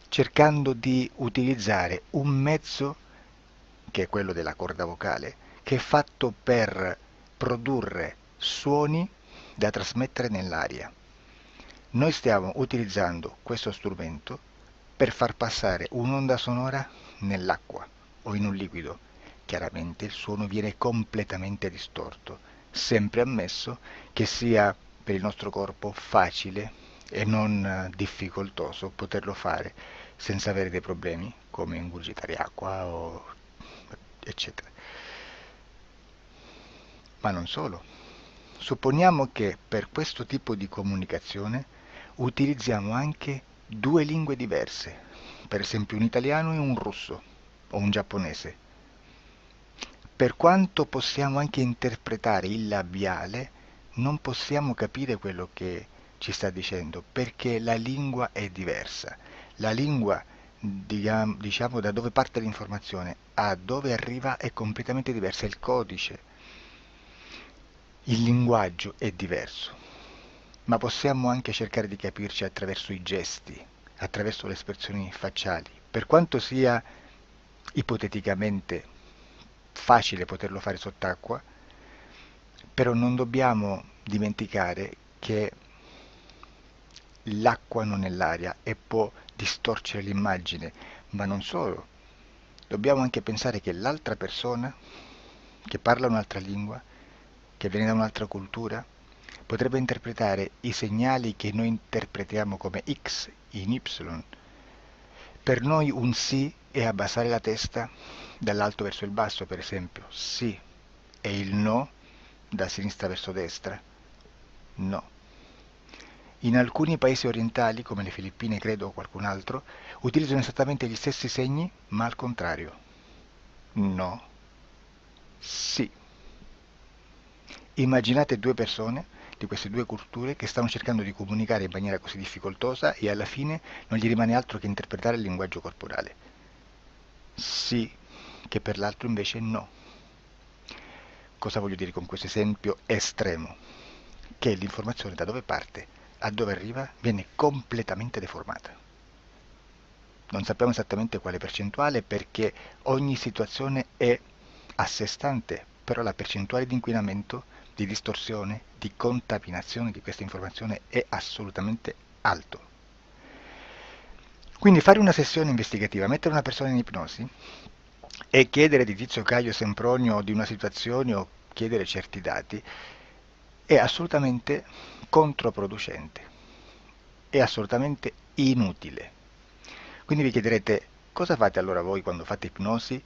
cercando di utilizzare un mezzo, che è quello della corda vocale, che è fatto per produrre suoni da trasmettere nell'aria. Noi stiamo utilizzando questo strumento per far passare un'onda sonora nell'acqua o in un liquido. Chiaramente il suono viene completamente distorto, sempre ammesso che sia per il nostro corpo facile e non difficoltoso poterlo fare senza avere dei problemi come ingurgitare acqua o eccetera. Ma non solo. Supponiamo che per questo tipo di comunicazione utilizziamo anche due lingue diverse, per esempio un italiano e un russo o un giapponese. Per quanto possiamo anche interpretare il labiale, non possiamo capire quello che ci sta dicendo, perché la lingua è diversa. La lingua, diciamo, da dove parte l'informazione a dove arriva è completamente diversa, il codice, il linguaggio è diverso, ma possiamo anche cercare di capirci attraverso i gesti, attraverso le espressioni facciali. Per quanto sia ipoteticamente facile poterlo fare sott'acqua, però non dobbiamo dimenticare che l'acqua non è l'aria e può distorcere l'immagine, ma non solo. Dobbiamo anche pensare che l'altra persona, che parla un'altra lingua, che viene da un'altra cultura, potrebbe interpretare i segnali che noi interpretiamo come X in Y. Per noi un sì è abbassare la testa dall'alto verso il basso, per esempio, sì, e il no da sinistra verso destra, no. In alcuni paesi orientali, come le Filippine credo o qualcun altro, utilizzano esattamente gli stessi segni, ma al contrario. No, sì. Immaginate due persone di queste due culture che stanno cercando di comunicare in maniera così difficoltosa e alla fine non gli rimane altro che interpretare il linguaggio corporale. Sì, che per l'altro invece no. Cosa voglio dire con questo esempio estremo? Che l'informazione da dove parte a dove arriva viene completamente deformata. Non sappiamo esattamente quale percentuale perché ogni situazione è a sé stante, però la percentuale di inquinamento, di distorsione, di contaminazione di questa informazione è assolutamente alto. Quindi fare una sessione investigativa, mettere una persona in ipnosi e chiedere di Tizio Caio Sempronio di una situazione o chiedere certi dati è assolutamente controproducente, è assolutamente inutile. Quindi vi chiederete cosa fate allora voi quando fate ipnosi,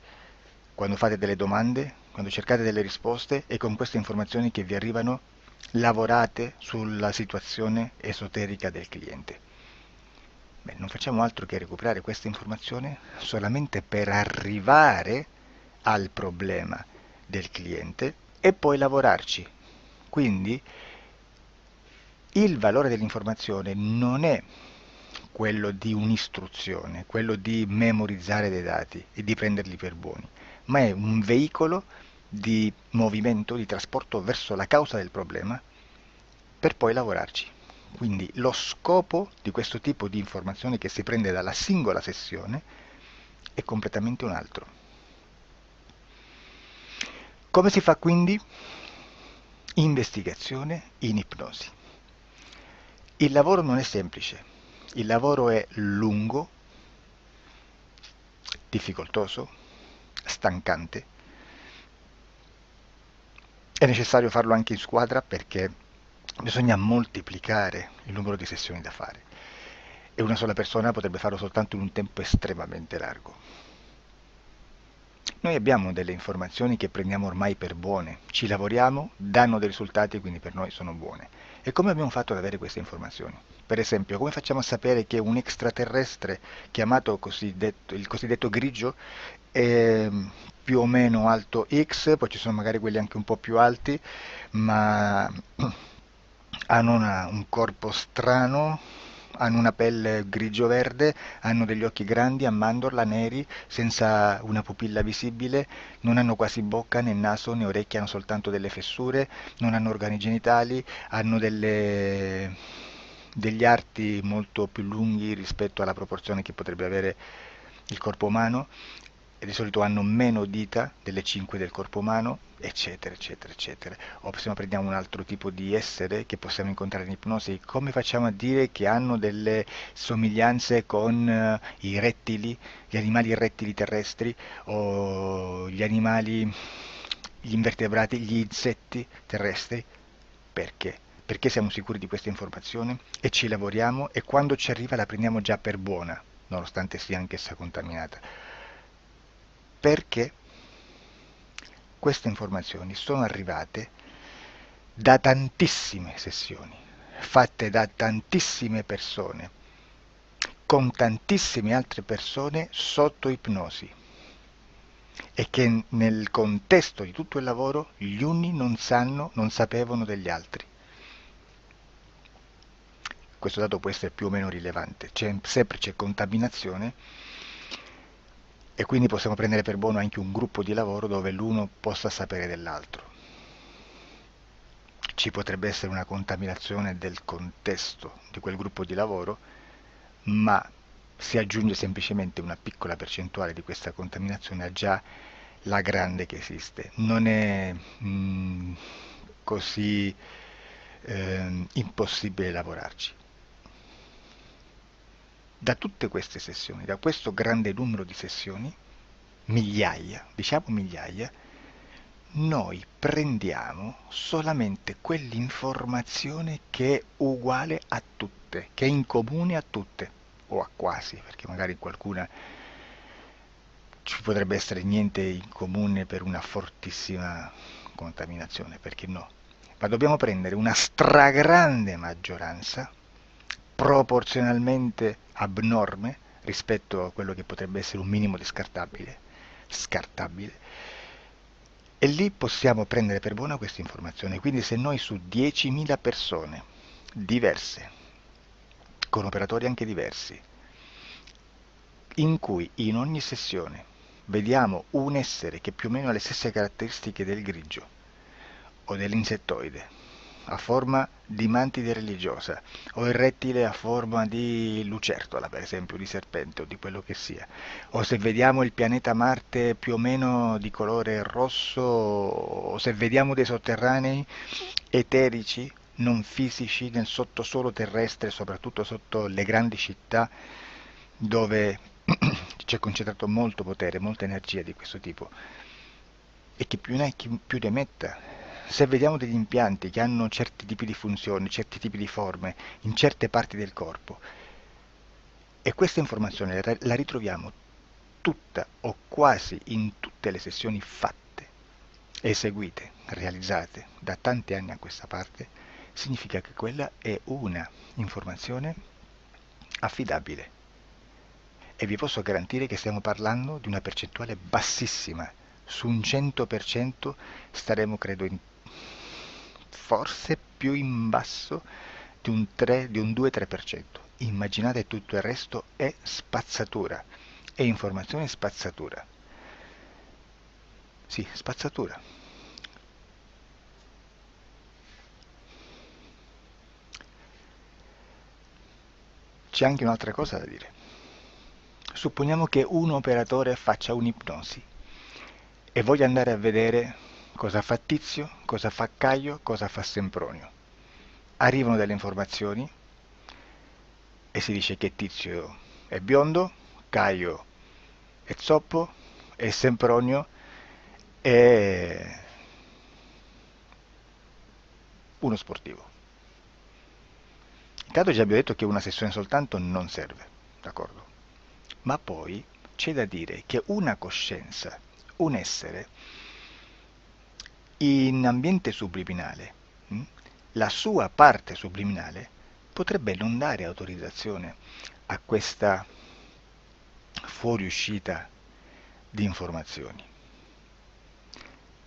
quando fate delle domande, quando cercate delle risposte e con queste informazioni che vi arrivano lavorate sulla situazione esoterica del cliente. Beh, non facciamo altro che recuperare questa informazione solamente per arrivare al problema del cliente e poi lavorarci. Quindi il valore dell'informazione non è quello di un'istruzione, quello di memorizzare dei dati e di prenderli per buoni, ma è un veicolo di movimento, di trasporto verso la causa del problema per poi lavorarci. Quindi lo scopo di questo tipo di informazione che si prende dalla singola sessione è completamente un altro. Come si fa quindi? Investigazione in ipnosi. Il lavoro non è semplice, il lavoro è lungo, difficoltoso, stancante. È necessario farlo anche in squadra perché bisogna moltiplicare il numero di sessioni da fare e una sola persona potrebbe farlo soltanto in un tempo estremamente largo. Noi abbiamo delle informazioni che prendiamo ormai per buone, ci lavoriamo, danno dei risultati e quindi per noi sono buone. E come abbiamo fatto ad avere queste informazioni? Per esempio, come facciamo a sapere che un extraterrestre chiamato il cosiddetto grigio è più o meno alto X, poi ci sono magari quelli anche un po' più alti, ma hanno un corpo strano, hanno una pelle grigio-verde, hanno degli occhi grandi a mandorla, neri, senza una pupilla visibile, non hanno quasi bocca né naso né orecchie, hanno soltanto delle fessure, non hanno organi genitali, hanno degli arti molto più lunghi rispetto alla proporzione che potrebbe avere il corpo umano, e di solito hanno meno dita delle 5 del corpo umano, eccetera, eccetera, eccetera. O se no prendiamo un altro tipo di essere che possiamo incontrare in ipnosi, come facciamo a dire che hanno delle somiglianze con i rettili, gli animali rettili terrestri o gli invertebrati, gli insetti terrestri? Perché? Perché siamo sicuri di questa informazione e ci lavoriamo e quando ci arriva la prendiamo già per buona, nonostante sia anch'essa contaminata. Perché queste informazioni sono arrivate da tantissime sessioni, fatte da tantissime persone, con tantissime altre persone sotto ipnosi e che nel contesto di tutto il lavoro gli uni non sapevano degli altri. Questo dato può essere più o meno rilevante, sempre c'è contaminazione e quindi possiamo prendere per buono anche un gruppo di lavoro dove l'uno possa sapere dell'altro. Ci potrebbe essere una contaminazione del contesto di quel gruppo di lavoro, ma si aggiunge semplicemente una piccola percentuale di questa contaminazione a già la grande che esiste. Non è così impossibile lavorarci. Da tutte queste sessioni, da questo grande numero di sessioni, migliaia, diciamo migliaia, noi prendiamo solamente quell'informazione che è uguale a tutte, che è in comune a tutte, o a quasi, perché magari qualcuna ci potrebbe essere niente in comune per una fortissima contaminazione, perché no? Ma dobbiamo prendere una stragrande maggioranza, proporzionalmente abnorme rispetto a quello che potrebbe essere un minimo di scartabile, e lì possiamo prendere per buona questa informazione. Quindi se noi su 10.000 persone diverse, con operatori anche diversi, in cui in ogni sessione vediamo un essere che più o meno ha le stesse caratteristiche del grigio o dell'insettoide, a forma di mantide religiosa, o il rettile a forma di lucertola, per esempio, di serpente o di quello che sia, o se vediamo il pianeta Marte più o meno di colore rosso, o se vediamo dei sotterranei eterici, non fisici, nel sottosuolo terrestre, soprattutto sotto le grandi città, dove c'è concentrato molto potere, molta energia di questo tipo, e che più ne hai più ne metta. Se vediamo degli impianti che hanno certi tipi di funzioni, certi tipi di forme in certe parti del corpo, e questa informazione la ritroviamo tutta o quasi in tutte le sessioni fatte, eseguite, realizzate da tanti anni a questa parte, significa che quella è una informazione affidabile, e vi posso garantire che stiamo parlando di una percentuale bassissima. Su un 100% staremo, credo, forse più in basso di un 3, di un 2-3%. Immaginate, tutto il resto è spazzatura, è informazione spazzatura. Sì, spazzatura. C'è anche un'altra cosa da dire. Supponiamo che un operatore faccia un'ipnosi e voglia andare a vedere cosa fa Tizio, cosa fa Caio, cosa fa Sempronio. Arrivano delle informazioni e si dice che Tizio è biondo, Caio è zoppo e Sempronio è uno sportivo. Intanto già abbiamo detto che una sessione soltanto non serve, d'accordo? Ma poi c'è da dire che una coscienza, un essere, in ambiente subliminale, la sua parte subliminale potrebbe non dare autorizzazione a questa fuoriuscita di informazioni.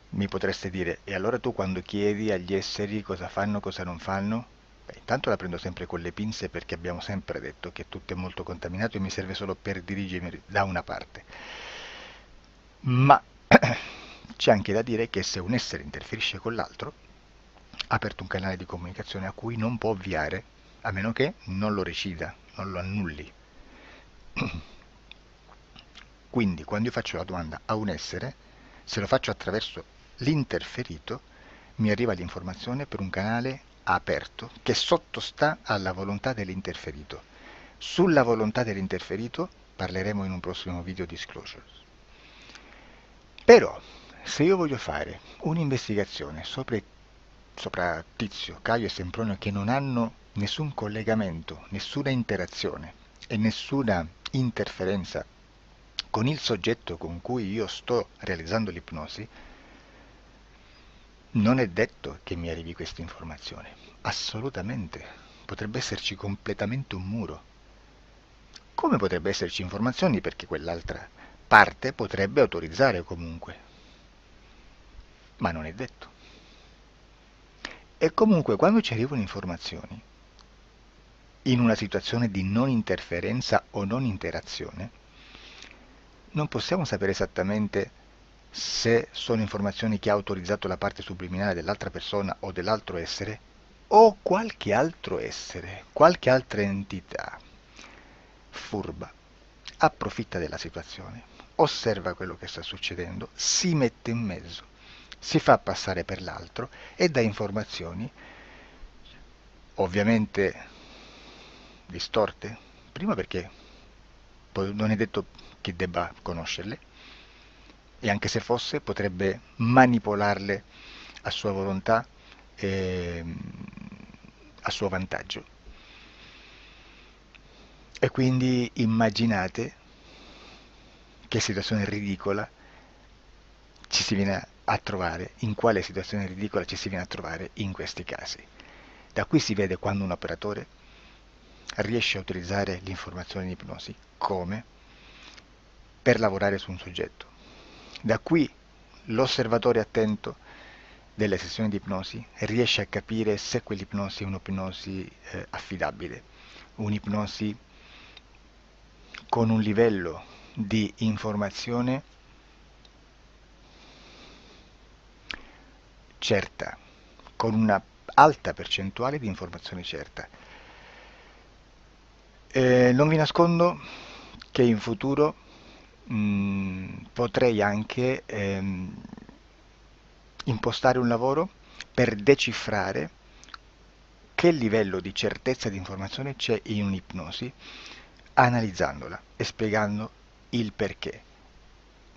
Mi potreste dire, e allora tu quando chiedi agli esseri cosa fanno, cosa non fanno? Beh, intanto la prendo sempre con le pinze perché abbiamo sempre detto che tutto è molto contaminato e mi serve solo per dirigermi da una parte. Ma c'è anche da dire che se un essere interferisce con l'altro, ha aperto un canale di comunicazione a cui non può ovviare, a meno che non lo recida, non lo annulli. Quindi quando io faccio la domanda a un essere, se lo faccio attraverso l'interferito, mi arriva l'informazione per un canale aperto che sottostà alla volontà dell'interferito. Sulla volontà dell'interferito parleremo in un prossimo video disclosures. Però, se io voglio fare un'investigazione sopra Tizio, Caio e Sempronio che non hanno nessun collegamento, nessuna interazione e nessuna interferenza con il soggetto con cui io sto realizzando l'ipnosi, non è detto che mi arrivi questa informazione. Assolutamente. Potrebbe esserci completamente un muro. Come potrebbe esserci informazioni perché quell'altra parte potrebbe autorizzare comunque. Ma non è detto. E comunque quando ci arrivano informazioni, in una situazione di non interferenza o non interazione, non possiamo sapere esattamente se sono informazioni che ha autorizzato la parte subliminale dell'altra persona o dell'altro essere, o qualche altro essere, qualche altra entità furba, approfitta della situazione, osserva quello che sta succedendo, si mette in mezzo, si fa passare per l'altro e dà informazioni, ovviamente distorte, prima perché non è detto che debba conoscerle, e anche se fosse potrebbe manipolarle a sua volontà e a suo vantaggio. E quindi immaginate che situazione ridicola ci si viene a trovare, in quale situazione ridicola ci si viene a trovare in questi casi. Da qui si vede quando un operatore riesce a utilizzare l'informazione in ipnosi come per lavorare su un soggetto. Da qui l'osservatore attento delle sessioni di ipnosi riesce a capire se quell'ipnosi è un'ipnosi affidabile, un'ipnosi con un livello di informazione certa, con una alta percentuale di informazione certa. Non vi nascondo che in futuro potrei anche impostare un lavoro per decifrare che livello di certezza di informazione c'è in un'ipnosi, analizzandola e spiegando il perché,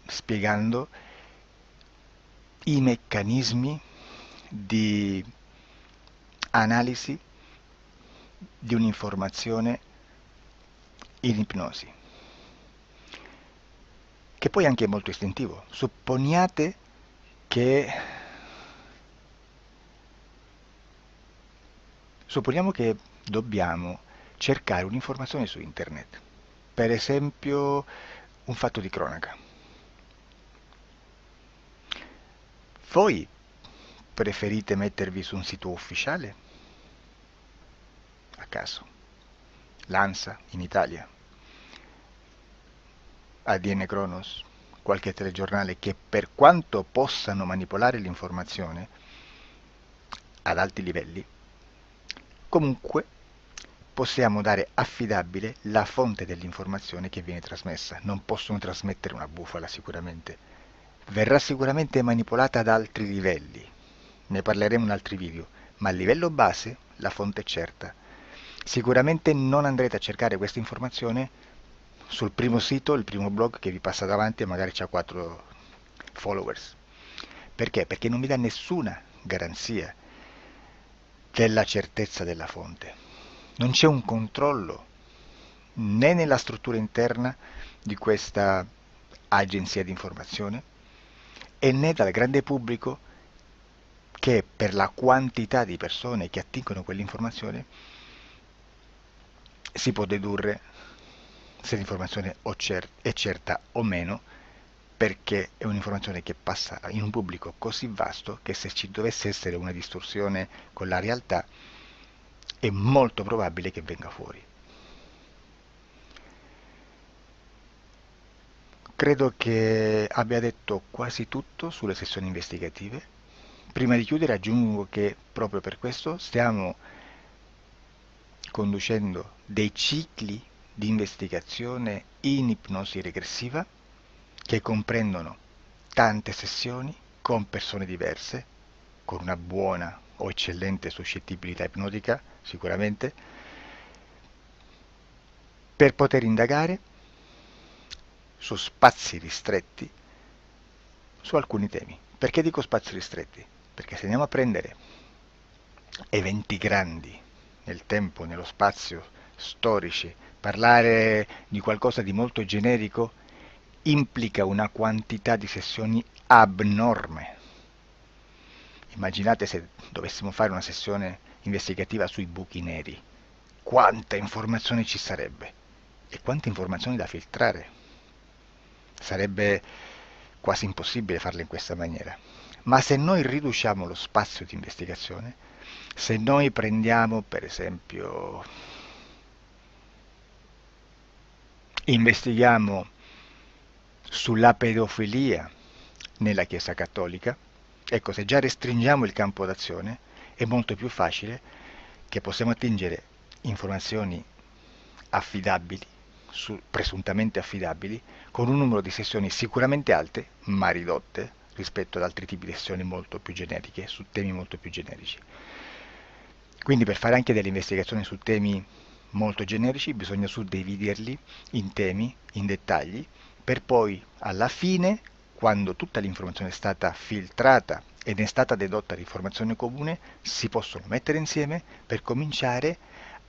spiegando i meccanismi di analisi di un'informazione in ipnosi, che poi anche è molto istintivo. Supponiamo che dobbiamo cercare un'informazione su internet. per esempio un fatto di cronaca. Voi preferite mettervi su un sito ufficiale? A caso. L'ANSA in Italia, ADN Kronos, qualche telegiornale che per quanto possano manipolare l'informazione ad alti livelli, comunque possiamo dare affidabile la fonte dell'informazione che viene trasmessa. Non possono trasmettere una bufala sicuramente. Verrà sicuramente manipolata ad altri livelli. Ne parleremo in altri video, ma a livello base la fonte è certa. Sicuramente non andrete a cercare questa informazione sul primo sito, il primo blog che vi passa davanti e magari ha 4 followers. Perché? Perché non vi dà nessuna garanzia della certezza della fonte. Non c'è un controllo né nella struttura interna di questa agenzia di informazione e né dal grande pubblico che per la quantità di persone che attingono quell'informazione si può dedurre se l'informazione è certa o meno, perché è un'informazione che passa in un pubblico così vasto che se ci dovesse essere una distorsione con la realtà è molto probabile che venga fuori. Credo che abbia detto quasi tutto sulle sessioni investigative. Prima di chiudere aggiungo che proprio per questo stiamo conducendo dei cicli di investigazione in ipnosi regressiva che comprendono tante sessioni con persone diverse, con una buona o eccellente suscettibilità ipnotica sicuramente, per poter indagare su spazi ristretti su alcuni temi. Perché dico spazi ristretti? Perché se andiamo a prendere eventi grandi nel tempo, nello spazio, storici, parlare di qualcosa di molto generico implica una quantità di sessioni abnorme. Immaginate se dovessimo fare una sessione investigativa sui buchi neri, quanta informazione ci sarebbe e quante informazioni da filtrare. Sarebbe quasi impossibile farlo in questa maniera. Ma se noi riduciamo lo spazio di investigazione, se noi prendiamo per esempio, investighiamo sulla pedofilia nella Chiesa Cattolica, ecco, se già restringiamo il campo d'azione è molto più facile che possiamo attingere informazioni affidabili, presuntamente affidabili, con un numero di sessioni sicuramente alte, ma ridotte rispetto ad altri tipi di sessioni molto più generiche, su temi molto più generici. Quindi per fare anche delle investigazioni su temi molto generici bisogna suddividerli in temi, in dettagli, per poi alla fine, quando tutta l'informazione è stata filtrata ed è stata dedotta l'informazione comune, si possono mettere insieme per cominciare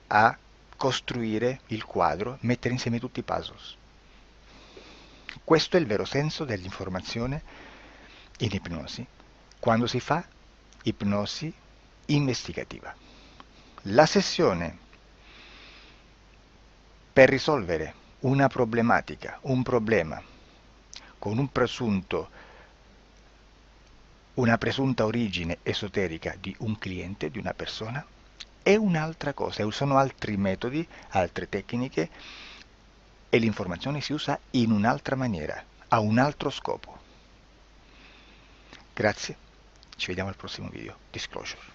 a costruire il quadro, mettere insieme tutti i puzzles. Questo è il vero senso dell'informazione in ipnosi, quando si fa ipnosi investigativa. La sessione per risolvere una problematica, un problema, con una presunta origine esoterica di un cliente, di una persona, è un'altra cosa, sono altri metodi, altre tecniche e l'informazione si usa in un'altra maniera, ha un altro scopo. Grazie, ci vediamo al prossimo video. Disclosure.